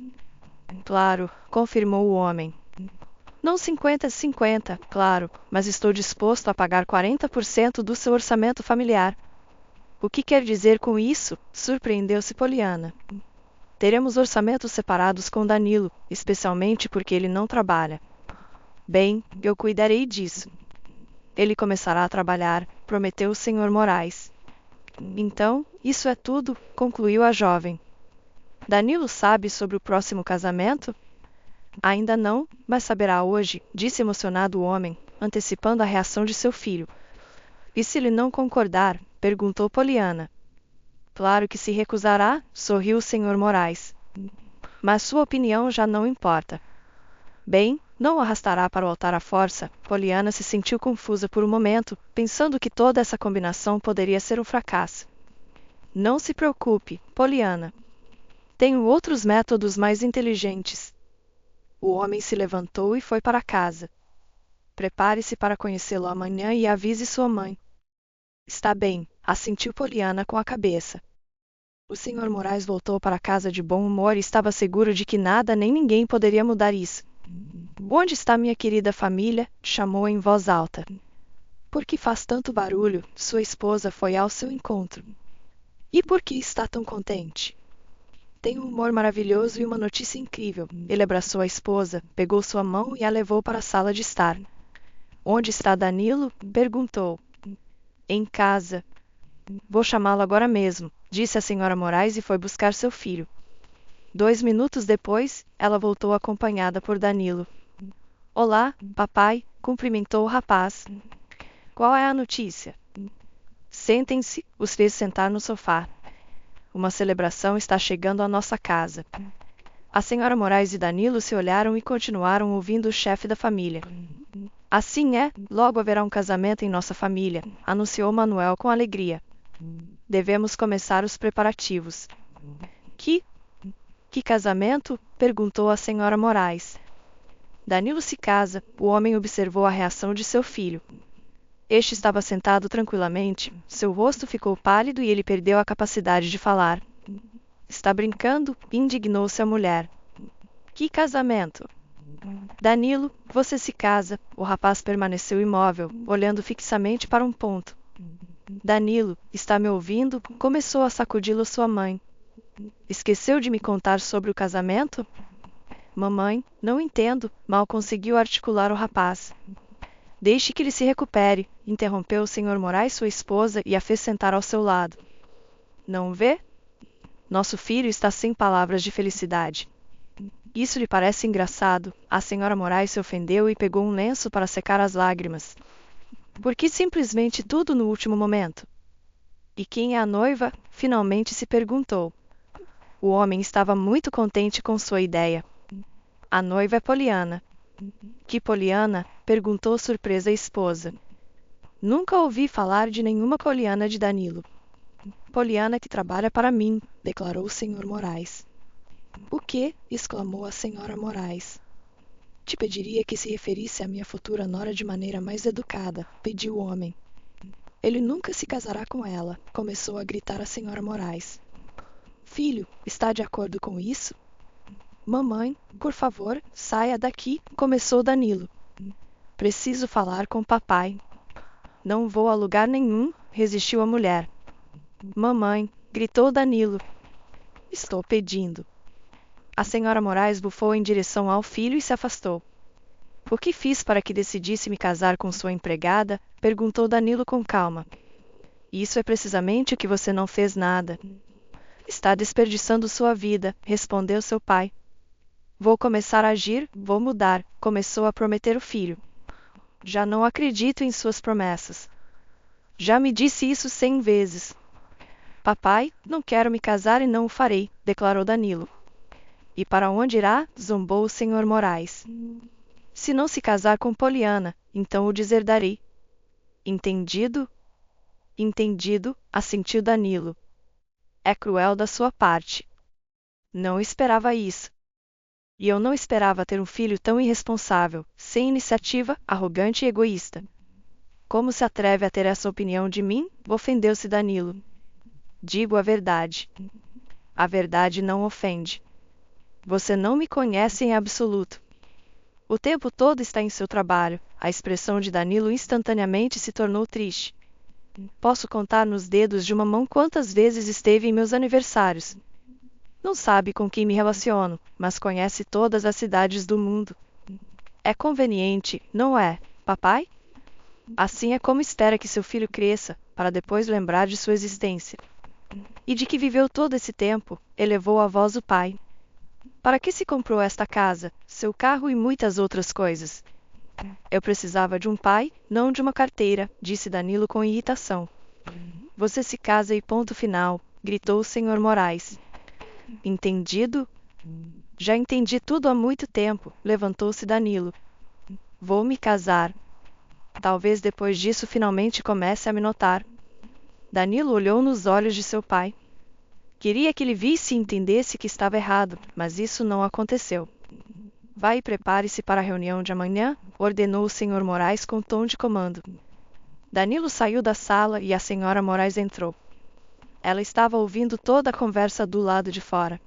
Claro, confirmou o homem. Não 50-50, claro, mas estou disposto a pagar 40% do seu orçamento familiar. O que quer dizer com isso? Surpreendeu-se Poliana. Teremos orçamentos separados com Danilo, especialmente porque ele não trabalha. Bem, eu cuidarei disso. Ele começará a trabalhar, prometeu o Sr. Moraes. Então, isso é tudo, concluiu a jovem. Danilo sabe sobre o próximo casamento? Ainda não, mas saberá hoje, disse emocionado o homem, antecipando a reação de seu filho. E se ele não concordar? Perguntou Poliana. Claro que se recusará, sorriu o Sr. Moraes. Mas sua opinião já não importa. Bem, não o arrastará para o altar à força. Poliana se sentiu confusa por um momento, pensando que toda essa combinação poderia ser um fracasso. Não se preocupe, Poliana. Tenho outros métodos mais inteligentes. O homem se levantou e foi para casa. Prepare-se para conhecê-lo amanhã e avise sua mãe. Está bem, assentiu Poliana com a cabeça. O Sr. Moraes voltou para casa de bom humor e estava seguro de que nada nem ninguém poderia mudar isso. Onde está minha querida família? Chamou em voz alta. Por que faz tanto barulho? Sua esposa foi ao seu encontro. E por que está tão contente? Tem um humor maravilhoso e uma notícia incrível. Ele abraçou a esposa, pegou sua mão e a levou para a sala de estar. Onde está Danilo? Perguntou. Em casa. Vou chamá-lo agora mesmo, disse a Sra. Moraes e foi buscar seu filho. 2 minutos depois, ela voltou acompanhada por Danilo. Olá, papai, cumprimentou o rapaz. Qual é a notícia? Sentem-se, os fez sentar no sofá. Uma celebração está chegando à nossa casa. A Sra. Moraes e Danilo se olharam e continuaram ouvindo o chefe da família. Assim é, logo haverá um casamento em nossa família, anunciou Manuel com alegria. Devemos começar os preparativos. Que casamento? Perguntou a Sra. Moraes. Danilo se casa, o homem observou a reação de seu filho. Este estava sentado tranquilamente, seu rosto ficou pálido e ele perdeu a capacidade de falar. Está brincando? Indignou-se a mulher. Que casamento? Danilo, você se casa. O rapaz permaneceu imóvel, olhando fixamente para um ponto. Danilo, está me ouvindo? Começou a sacudi-lo sua mãe. Esqueceu de me contar sobre o casamento? Mamãe, não entendo, mal conseguiu articular o rapaz. Deixe que ele se recupere, interrompeu o Sr. Moraes sua esposa e a fez sentar ao seu lado. Não vê? Nosso filho está sem palavras de felicidade. Isso lhe parece engraçado? A Sra. Moraes se ofendeu e pegou um lenço para secar as lágrimas. Por que simplesmente tudo no último momento? E quem é a noiva? Finalmente se perguntou. O homem estava muito contente com sua ideia. A noiva é Poliana. Que Poliana? Perguntou surpresa a esposa. Nunca ouvi falar de nenhuma Poliana de Danilo. Poliana que trabalha para mim, declarou o Sr. Moraes. O quê? Exclamou a Sra. Moraes. Te pediria que se referisse à minha futura nora de maneira mais educada, pediu o homem. Ele nunca se casará com ela, começou a gritar a Sra. Moraes. Filho, está de acordo com isso? Mamãe, por favor, saia daqui, começou Danilo. Preciso falar com papai. Não vou a lugar nenhum, resistiu a mulher. Mamãe, gritou Danilo. Estou pedindo. A Sra. Moraes bufou em direção ao filho e se afastou. O que fiz para que decidisse me casar com sua empregada? Perguntou Danilo com calma. Isso é precisamente o que você não fez nada. Está desperdiçando sua vida, respondeu seu pai. Vou começar a agir, vou mudar, começou a prometer o filho. Já não acredito em suas promessas. Já me disse isso 100 vezes. Papai, não quero me casar e não o farei, declarou Danilo. E para onde irá? Zombou o Sr. Moraes. Se não se casar com Poliana, então o deserdarei. Entendido? Entendido, assentiu Danilo. É cruel da sua parte. Não esperava isso. E eu não esperava ter um filho tão irresponsável, sem iniciativa, arrogante e egoísta. Como se atreve a ter essa opinião de mim? Ofendeu-se Danilo. Digo a verdade. A verdade não ofende. Você não me conhece em absoluto. O tempo todo está em seu trabalho. A expressão de Danilo instantaneamente se tornou triste. Posso contar nos dedos de uma mão quantas vezes esteve em meus aniversários. Não sabe com quem me relaciono, mas conhece todas as cidades do mundo. É conveniente, não é, papai? Assim é como espera que seu filho cresça, para depois lembrar de sua existência. E de que viveu todo esse tempo, elevou a voz o pai. Para que se comprou esta casa, seu carro e muitas outras coisas? Eu precisava de um pai, não de uma carteira, disse Danilo com irritação. Você se casa e ponto final, gritou o Sr. Moraes. Entendido? Já entendi tudo há muito tempo, levantou-se Danilo. Vou me casar. Talvez depois disso finalmente comece a me notar. Danilo olhou nos olhos de seu pai. Queria que ele visse e entendesse que estava errado, mas isso não aconteceu. Vá e prepare-se para a reunião de amanhã, ordenou o Sr. Moraes com tom de comando. Danilo saiu da sala e a Sra. Moraes entrou. Ela estava ouvindo toda a conversa do lado de fora.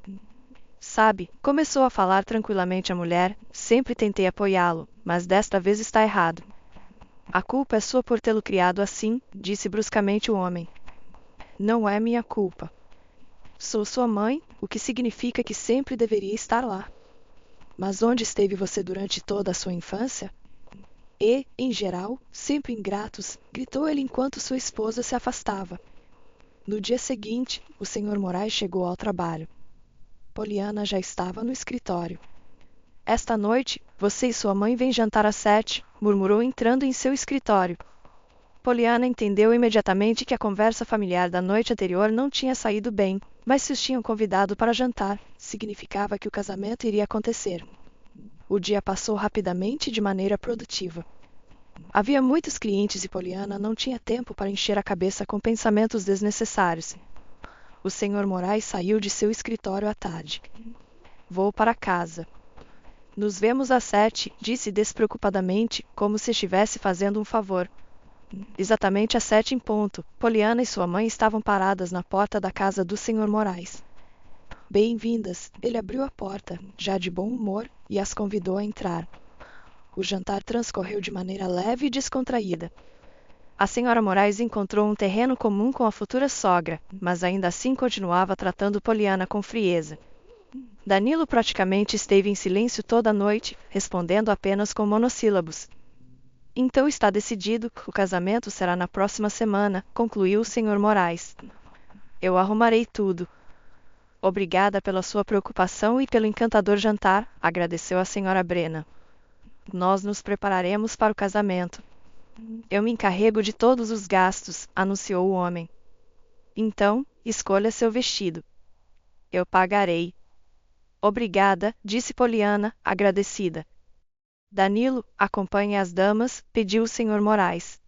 Sabe, começou a falar tranquilamente a mulher, sempre tentei apoiá-lo, mas desta vez está errado. A culpa é sua por tê-lo criado assim, disse bruscamente o homem. Não é minha culpa. Sou sua mãe, o que significa que sempre deveria estar lá. Mas onde esteve você durante toda a sua infância? E, em geral, sempre ingratos, gritou ele enquanto sua esposa se afastava. No dia seguinte, o Sr. Moraes chegou ao trabalho. Poliana já estava no escritório. Esta noite, você e sua mãe vêm jantar às 7, murmurou entrando em seu escritório. Poliana entendeu imediatamente que a conversa familiar da noite anterior não tinha saído bem, mas se os tinham convidado para jantar, significava que o casamento iria acontecer. O dia passou rapidamente e de maneira produtiva. Havia muitos clientes e Poliana não tinha tempo para encher a cabeça com pensamentos desnecessários. O Sr. Moraes saiu de seu escritório à tarde. Vou para casa. Nos vemos às 7, disse despreocupadamente, como se estivesse fazendo um favor. Exatamente às 7 em ponto, Poliana e sua mãe estavam paradas na porta da casa do Sr. Moraes. Bem-vindas, ele abriu a porta, já de bom humor, e as convidou a entrar. O jantar transcorreu de maneira leve e descontraída. A Sra. Moraes encontrou um terreno comum com a futura sogra, mas ainda assim continuava tratando Poliana com frieza. Danilo praticamente esteve em silêncio toda a noite, respondendo apenas com monossílabos. Então está decidido, o casamento será na próxima semana, concluiu o Sr. Moraes. Eu arrumarei tudo. Obrigada pela sua preocupação e pelo encantador jantar, agradeceu a Sra. Brena. Nós nos prepararemos para o casamento. Eu me encarrego de todos os gastos, anunciou o homem. Então, escolha seu vestido. Eu pagarei. Obrigada, disse Poliana, agradecida. Danilo, acompanhe as damas, pediu o Sr. Moraes.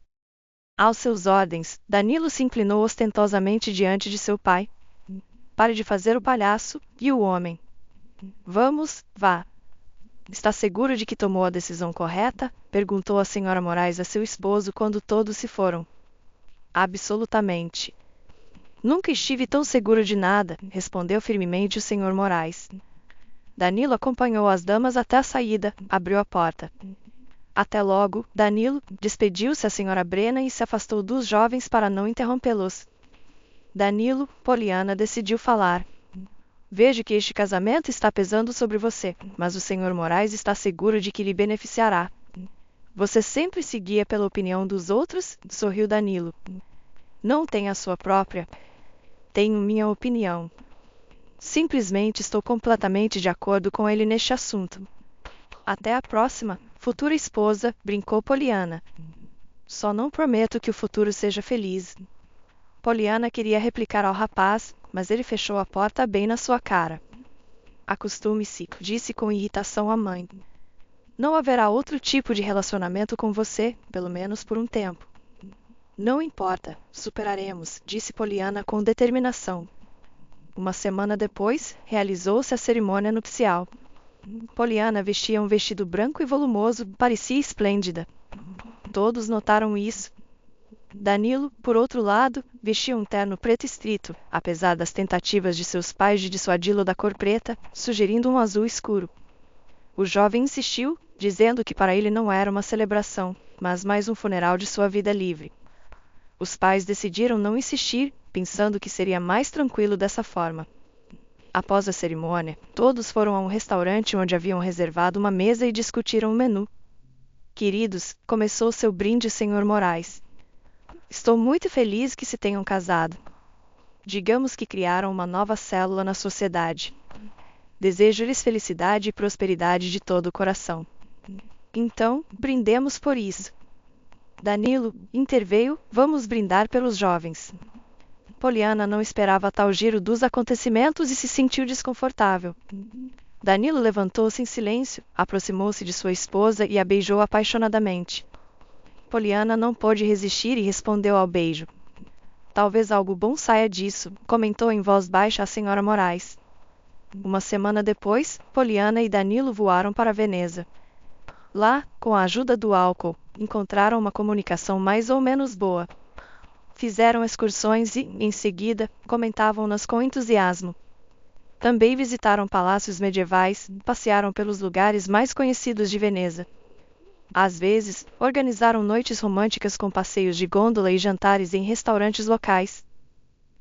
Aos seus ordens, Danilo se inclinou ostentosamente diante de seu pai. Pare de fazer o palhaço, e o homem. Vamos, vá. Está seguro de que tomou a decisão correta? Perguntou a Sra. Moraes a seu esposo quando todos se foram. Absolutamente. Nunca estive tão seguro de nada, respondeu firmemente o Sr. Moraes. Danilo acompanhou as damas até a saída, abriu a porta. Até logo, Danilo, despediu-se a Sra. Brena e se afastou dos jovens para não interrompê-los. Danilo, Poliana decidiu falar. Vejo que este casamento está pesando sobre você, mas o Sr. Moraes está seguro de que lhe beneficiará. Você sempre se guia pela opinião dos outros? Sorriu Danilo. Não tem a sua própria? Tenho minha opinião. Simplesmente estou completamente de acordo com ele neste assunto. Até a próxima, futura esposa, brincou Poliana. Só não prometo que o futuro seja feliz. Poliana queria replicar ao rapaz, mas ele fechou a porta bem na sua cara. Acostume-se, disse com irritação a mãe. Não haverá outro tipo de relacionamento com você, pelo menos por um tempo. Não importa, superaremos, disse Poliana com determinação. Uma semana depois, realizou-se a cerimônia nupcial. Poliana vestia um vestido branco e volumoso, parecia esplêndida. Todos notaram isso. Danilo, por outro lado, vestia um terno preto estrito, apesar das tentativas de seus pais de dissuadi-lo da cor preta, sugerindo um azul escuro. O jovem insistiu, dizendo que para ele não era uma celebração, mas mais um funeral de sua vida livre. Os pais decidiram não insistir, pensando que seria mais tranquilo dessa forma. Após a cerimônia, todos foram a um restaurante onde haviam reservado uma mesa e discutiram o menu. Queridos, começou seu brinde, Sr. Moraes. Estou muito feliz que se tenham casado. Digamos que criaram uma nova célula na sociedade. Desejo-lhes felicidade e prosperidade de todo o coração. Então, brindemos por isso. Danilo interveio, vamos brindar pelos jovens. Poliana não esperava tal giro dos acontecimentos e se sentiu desconfortável. Danilo levantou-se em silêncio, aproximou-se de sua esposa e a beijou apaixonadamente. Poliana não pôde resistir e respondeu ao beijo. Talvez algo bom saia disso, comentou em voz baixa a senhora Moraes. Uma semana depois, Poliana e Danilo voaram para Veneza. Lá, com a ajuda do álcool, encontraram uma comunicação mais ou menos boa. Fizeram excursões e, em seguida, comentavam-nas com entusiasmo. Também visitaram palácios medievais, passearam pelos lugares mais conhecidos de Veneza. Às vezes, organizaram noites românticas com passeios de gôndola e jantares em restaurantes locais.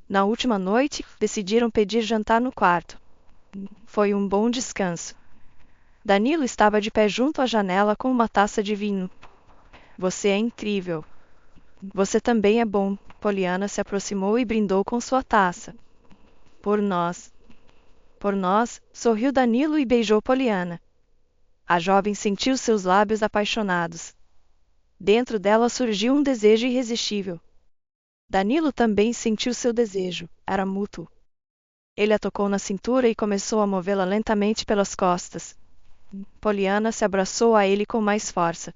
Na última noite, decidiram pedir jantar no quarto. Foi um bom descanso. Danilo estava de pé junto à janela com uma taça de vinho. Você é incrível. Você também é bom. Poliana se aproximou e brindou com sua taça. Por nós. Por nós, sorriu Danilo e beijou Poliana. A jovem sentiu seus lábios apaixonados. Dentro dela surgiu um desejo irresistível. Danilo também sentiu seu desejo, era mútuo. Ele a tocou na cintura e começou a movê-la lentamente pelas costas. Poliana se abraçou a ele com mais força.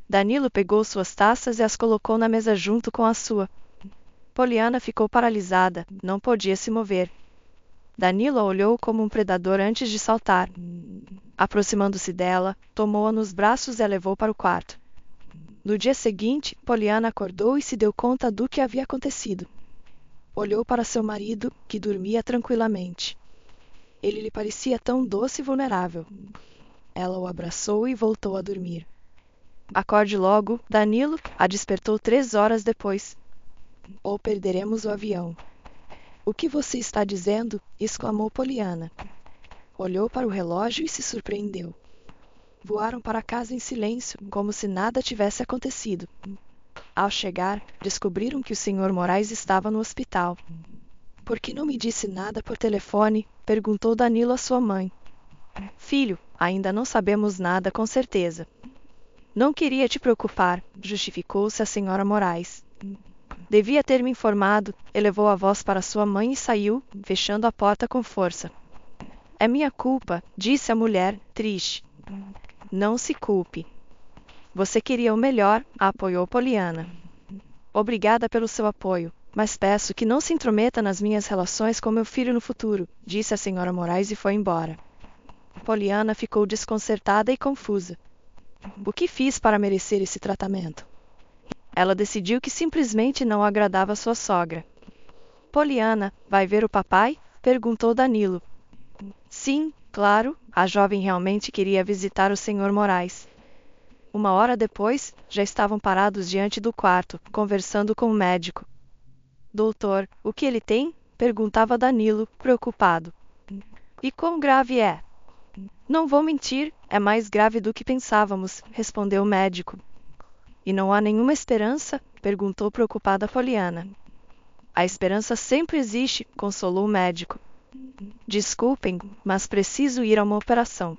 Danilo pegou suas taças e as colocou na mesa junto com a sua. Poliana ficou paralisada, não podia se mover. Danilo a olhou como um predador antes de saltar. Aproximando-se dela, tomou-a nos braços e a levou para o quarto. No dia seguinte, Poliana acordou e se deu conta do que havia acontecido. Olhou para seu marido, que dormia tranquilamente. Ele lhe parecia tão doce e vulnerável. Ela o abraçou e voltou a dormir. Acorde logo, Danilo, a despertou 3 horas depois. Ou perderemos o avião. O que você está dizendo? Exclamou Poliana. Olhou para o relógio e se surpreendeu. Voaram para casa em silêncio, como se nada tivesse acontecido. Ao chegar, descobriram que o Sr. Moraes estava no hospital. Por que não me disse nada por telefone? Perguntou Danilo à sua mãe. Filho, ainda não sabemos nada com certeza. Não queria te preocupar, justificou-se a Sra. Moraes. Devia ter me informado, elevou a voz para sua mãe e saiu, fechando a porta com força. É minha culpa, disse a mulher, triste. Não se culpe. Você queria o melhor, a apoiou Poliana. Obrigada pelo seu apoio, mas peço que não se intrometa nas minhas relações com meu filho no futuro, disse a Sra. Moraes e foi embora. Poliana ficou desconcertada e confusa. O que fiz para merecer esse tratamento? Ela decidiu que simplesmente não agradava sua sogra. Poliana, vai ver o papai? Perguntou Danilo. Sim, claro, a jovem realmente queria visitar o Sr. Moraes. 1 hora depois, já estavam parados diante do quarto, conversando com o médico. Doutor, o que ele tem? Perguntava Danilo, preocupado. E quão grave é? Não vou mentir, é mais grave do que pensávamos, respondeu o médico. E não há nenhuma esperança? Perguntou preocupada Poliana. A esperança sempre existe, consolou o médico. Desculpem, mas preciso ir a uma operação.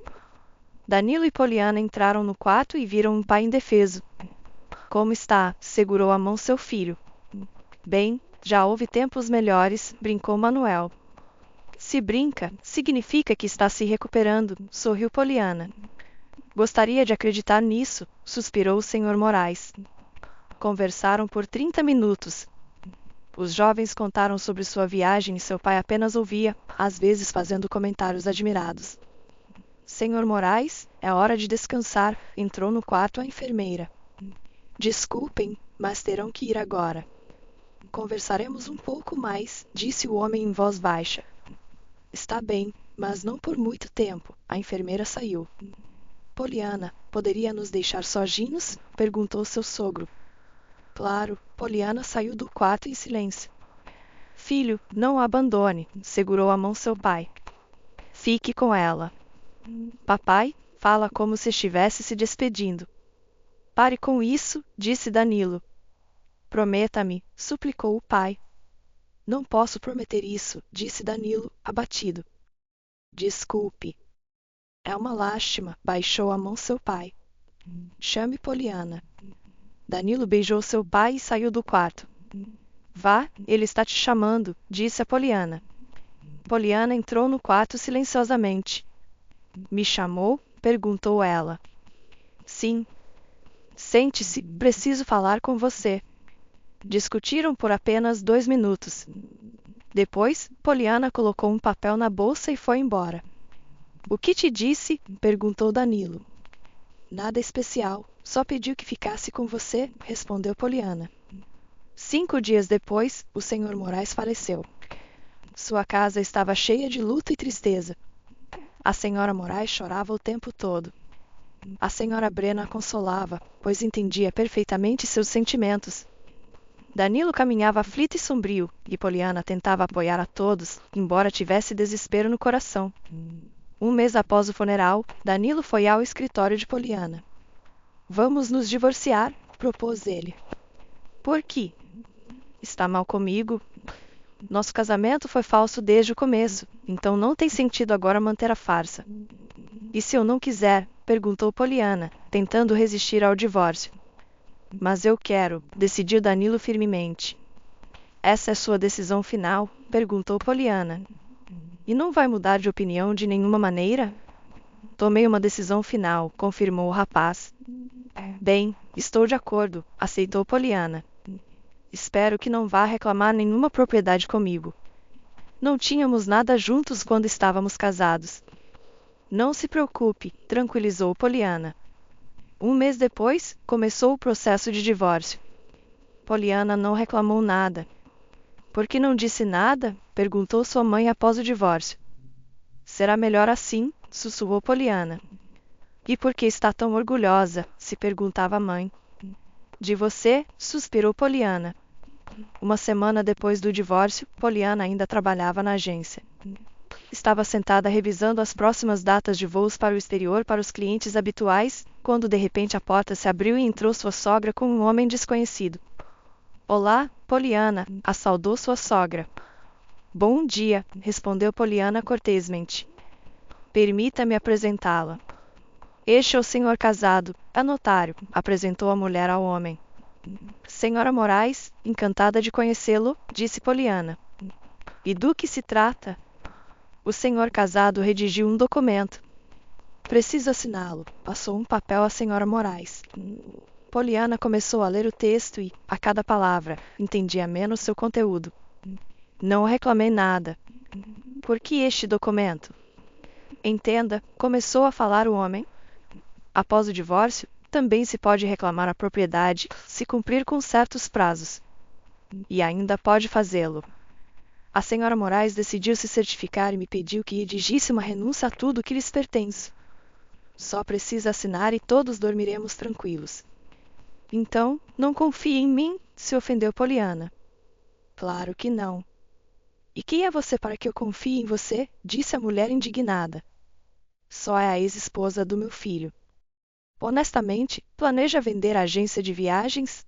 Danilo e Poliana entraram no quarto e viram um pai indefeso. Como está? Segurou a mão seu filho. Bem, já houve tempos melhores, brincou Manuel. Se brinca, significa que está se recuperando, sorriu Poliana. Gostaria de acreditar nisso, suspirou o Sr. Moraes. Conversaram por 30 minutos. Os jovens contaram sobre sua viagem e seu pai apenas ouvia, às vezes fazendo comentários admirados. Sr. Moraes, é hora de descansar, entrou no quarto a enfermeira. Desculpem, mas terão que ir agora. Conversaremos um pouco mais, disse o homem em voz baixa. Está bem, mas não por muito tempo. A enfermeira saiu. Poliana, poderia nos deixar sozinhos? Perguntou seu sogro. Claro, Poliana saiu do quarto em silêncio. Filho, não a abandone, segurou a mão seu pai. Fique com ela. Papai, fala como se estivesse se despedindo. Pare com isso, disse Danilo. Prometa-me, suplicou o pai. Não posso prometer isso, disse Danilo, abatido. Desculpe. É uma lástima, baixou a mão seu pai. Chame Poliana. Danilo beijou seu pai e saiu do quarto. Vá, ele está te chamando, disse a Poliana. Poliana entrou no quarto silenciosamente. Me chamou? Perguntou ela. Sim. Sente-se, preciso falar com você. Discutiram por apenas 2 minutos. Depois, Poliana colocou um papel na bolsa e foi embora. O que te disse? Perguntou Danilo. Nada especial, só pediu que ficasse com você, respondeu Poliana. 5 dias depois, o Sr. Moraes faleceu. Sua casa estava cheia de luto e tristeza. A Sra. Moraes chorava o tempo todo. A Sra. Brena a consolava, pois entendia perfeitamente seus sentimentos. Danilo caminhava aflito e sombrio, e Poliana tentava apoiar a todos, embora tivesse desespero no coração. 1 mês após o funeral, Danilo foi ao escritório de Poliana. Vamos nos divorciar, propôs ele. Por quê? Está mal comigo? Nosso casamento foi falso desde o começo, então não tem sentido agora manter a farsa. E se eu não quiser? Perguntou Poliana, tentando resistir ao divórcio. Mas eu quero, decidiu Danilo firmemente. Essa é sua decisão final? Perguntou Poliana. E não vai mudar de opinião de nenhuma maneira? Tomei uma decisão final, confirmou o rapaz. Bem, estou de acordo, aceitou Poliana. Espero que não vá reclamar nenhuma propriedade comigo. Não tínhamos nada juntos quando estávamos casados. Não se preocupe, tranquilizou Poliana. 1 mês depois, começou o processo de divórcio. Poliana não reclamou nada. Por que não disse nada? Perguntou sua mãe após o divórcio. Será melhor assim, sussurrou Poliana. E por que está tão orgulhosa? Se perguntava a mãe. De você, suspirou Poliana. 1 semana depois do divórcio, Poliana ainda trabalhava na agência. Estava sentada revisando as próximas datas de voos para o exterior para os clientes habituais, quando de repente a porta se abriu e entrou sua sogra com um homem desconhecido. Olá, Poliana, a saudou sua sogra. Bom dia, respondeu Poliana cortesmente. Permita-me apresentá-la. Este é o senhor casado, é notário, apresentou a mulher ao homem. Senhora Moraes, encantada de conhecê-lo, disse Poliana. E do que se trata? O senhor casado redigiu um documento. Preciso assiná-lo. Passou um papel à senhora Moraes. Poliana começou a ler o texto e, a cada palavra, entendia menos seu conteúdo. Não reclamei nada. Por que este documento? Entenda, começou a falar o homem. Após o divórcio, também se pode reclamar a propriedade, se cumprir com certos prazos. E ainda pode fazê-lo. A senhora Moraes decidiu se certificar e me pediu que redigisse uma renúncia a tudo que lhes pertence. Só precisa assinar e todos dormiremos tranquilos. Então, não confie em mim? Se ofendeu Poliana. Claro que não. E quem é você para que eu confie em você? Disse a mulher indignada. Só é a ex-esposa do meu filho. Honestamente, planeja vender a agência de viagens?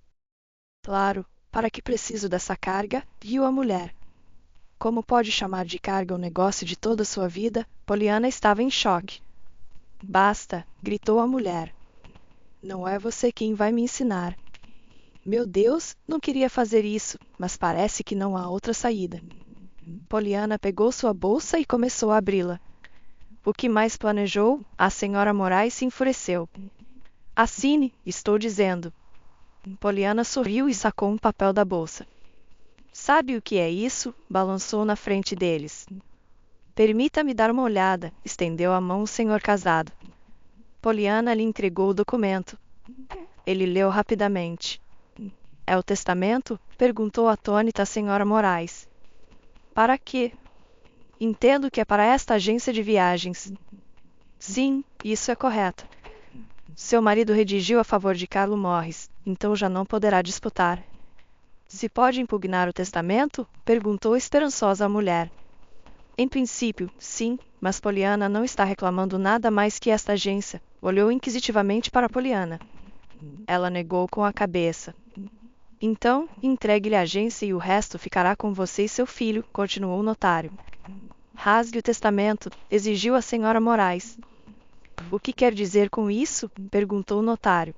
Claro, para que preciso dessa carga? Riu a mulher. Como pode chamar de carga o negócio de toda a sua vida? Poliana estava em choque. Basta, gritou a mulher. Não é você quem vai me ensinar. Meu Deus, não queria fazer isso, mas parece que não há outra saída. Poliana pegou sua bolsa e começou a abri-la. O que mais planejou? A senhora Moraes se enfureceu. Assine, estou dizendo. Poliana sorriu e sacou um papel da bolsa. Sabe o que é isso? Balançou na frente deles. Permita-me dar uma olhada, estendeu a mão o senhor casado. Poliana lhe entregou o documento. Ele leu rapidamente. É o testamento? Perguntou atônita a senhora Moraes. Para quê? Entendo que é para esta agência de viagens. Sim, isso é correto. Seu marido redigiu a favor de Carlo Morris, então já não poderá disputar. Se pode impugnar o testamento? Perguntou esperançosa a mulher. Em princípio, sim, mas Poliana não está reclamando nada mais que esta agência. Olhou inquisitivamente para Poliana. Ela negou com a cabeça. Então, entregue-lhe a agência e o resto ficará com você e seu filho, continuou o notário. Rasgue o testamento, exigiu a senhora Moraes. O que quer dizer com isso? Perguntou o notário.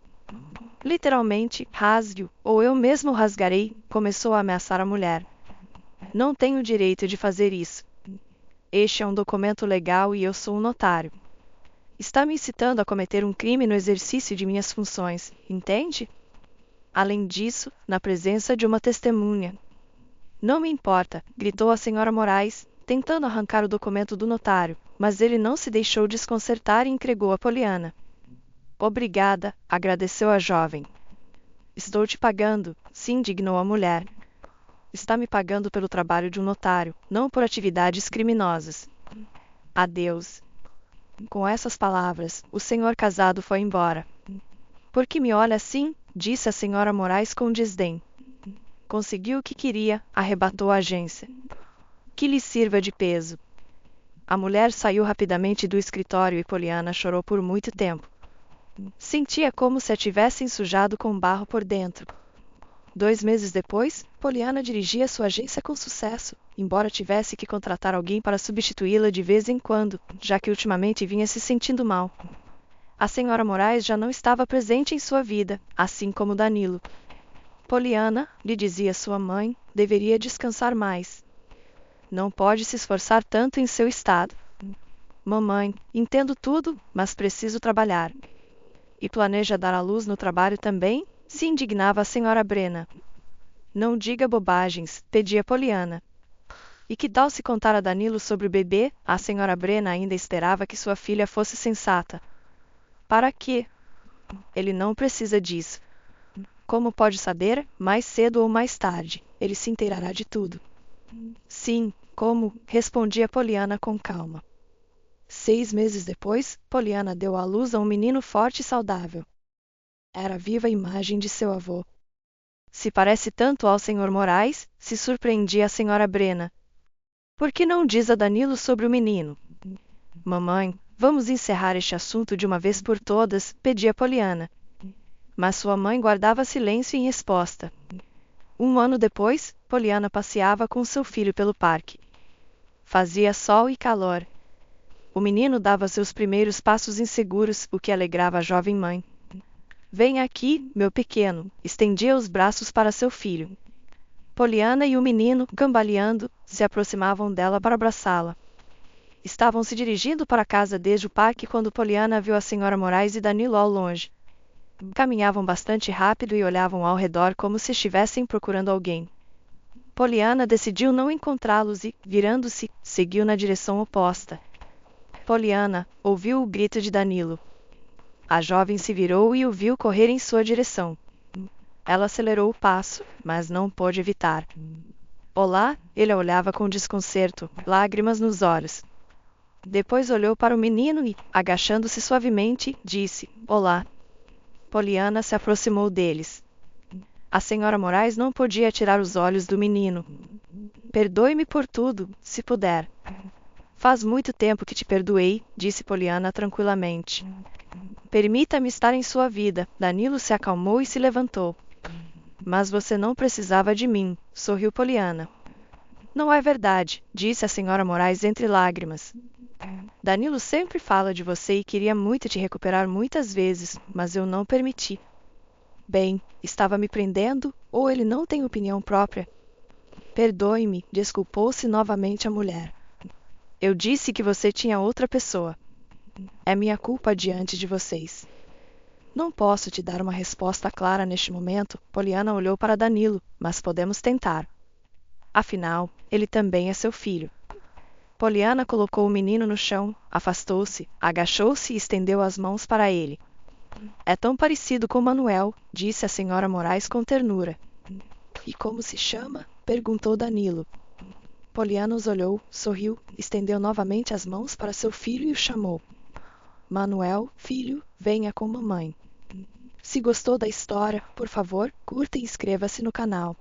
Literalmente, rasgue-o, ou eu mesmo rasgarei, começou a ameaçar a mulher. Não tenho direito de fazer isso. Este é um documento legal e eu sou um notário. Está me incitando a cometer um crime no exercício de minhas funções, entende? Além disso, na presença de uma testemunha. Não me importa, gritou a senhora Moraes, tentando arrancar o documento do notário, mas ele não se deixou desconcertar e entregou a Poliana. Obrigada, agradeceu a jovem. Estou te pagando, se indignou a mulher. Está me pagando pelo trabalho de um notário, não por atividades criminosas. Adeus. Com essas palavras, o senhor casado foi embora. Por que me olha assim? Disse a senhora Moraes com desdém. Conseguiu o que queria, arrebatou a agência. Que lhe sirva de peso. A mulher saiu rapidamente do escritório e Poliana chorou por muito tempo. Sentia como se a tivessem sujado com barro por dentro. 2 meses depois, Poliana dirigia sua agência com sucesso, embora tivesse que contratar alguém para substituí-la de vez em quando, já que ultimamente vinha se sentindo mal. A senhora Moraes já não estava presente em sua vida, assim como Danilo. Poliana, lhe dizia sua mãe, deveria descansar mais. Não pode se esforçar tanto em seu estado. Mamãe, entendo tudo, mas preciso trabalhar. E planeja dar à luz no trabalho também? Se indignava a senhora Brena. Não diga bobagens, pedia Poliana. E que tal se contar a Danilo sobre o bebê? A senhora Brena ainda esperava que sua filha fosse sensata. Para quê? Ele não precisa disso. Como pode saber? Mais cedo ou mais tarde, ele se inteirará de tudo. Sim, como? Respondia Poliana com calma. 6 meses depois, Poliana deu à luz a um menino forte e saudável. Era a viva imagem de seu avô. Se parece tanto ao Sr. Moraes, se surpreendia a senhora Brena. Por que não diz a Danilo sobre o menino? Mamãe, vamos encerrar este assunto de uma vez por todas, pedia Poliana. Mas sua mãe guardava silêncio em resposta. 1 ano depois, Poliana passeava com seu filho pelo parque. Fazia sol e calor. O menino dava seus primeiros passos inseguros, o que alegrava a jovem mãe. Vem aqui, meu pequeno, estendia os braços para seu filho. Poliana e o menino, cambaleando, se aproximavam dela para abraçá-la. Estavam se dirigindo para casa desde o parque quando Poliana viu a senhora Moraes e Danilo ao longe. Caminhavam bastante rápido e olhavam ao redor como se estivessem procurando alguém. Poliana decidiu não encontrá-los e, virando-se, seguiu na direção oposta. Poliana ouviu o grito de Danilo. A jovem se virou e o viu correr em sua direção. Ela acelerou o passo, mas não pôde evitar. Olá, ele a olhava com desconcerto, lágrimas nos olhos. Depois olhou para o menino e, agachando-se suavemente, disse, olá. Poliana se aproximou deles. A senhora Moraes não podia tirar os olhos do menino. Perdoe-me por tudo, se puder. Faz muito tempo que te perdoei, disse Poliana tranquilamente. Permita-me estar em sua vida. Danilo se acalmou e se levantou. Mas você não precisava de mim, sorriu Poliana. Não é verdade, disse a senhora Moraes entre lágrimas. Danilo sempre fala de você e queria muito te recuperar muitas vezes, mas eu não permiti. Bem, estava me prendendo, ou ele não tem opinião própria? Perdoe-me, desculpou-se novamente a mulher. Eu disse que você tinha outra pessoa. É minha culpa diante de vocês. Não posso te dar uma resposta clara neste momento, Poliana olhou para Danilo, mas podemos tentar. Afinal, ele também é seu filho. Poliana colocou o menino no chão, afastou-se, agachou-se e estendeu as mãos para ele. É tão parecido com Manuel, disse a senhora Moraes com ternura. E como se chama? Perguntou Danilo. Poliana os olhou, sorriu, estendeu novamente as mãos para seu filho e o chamou. Manuel, filho, venha com mamãe. Se gostou da história, por favor, curta e inscreva-se no canal.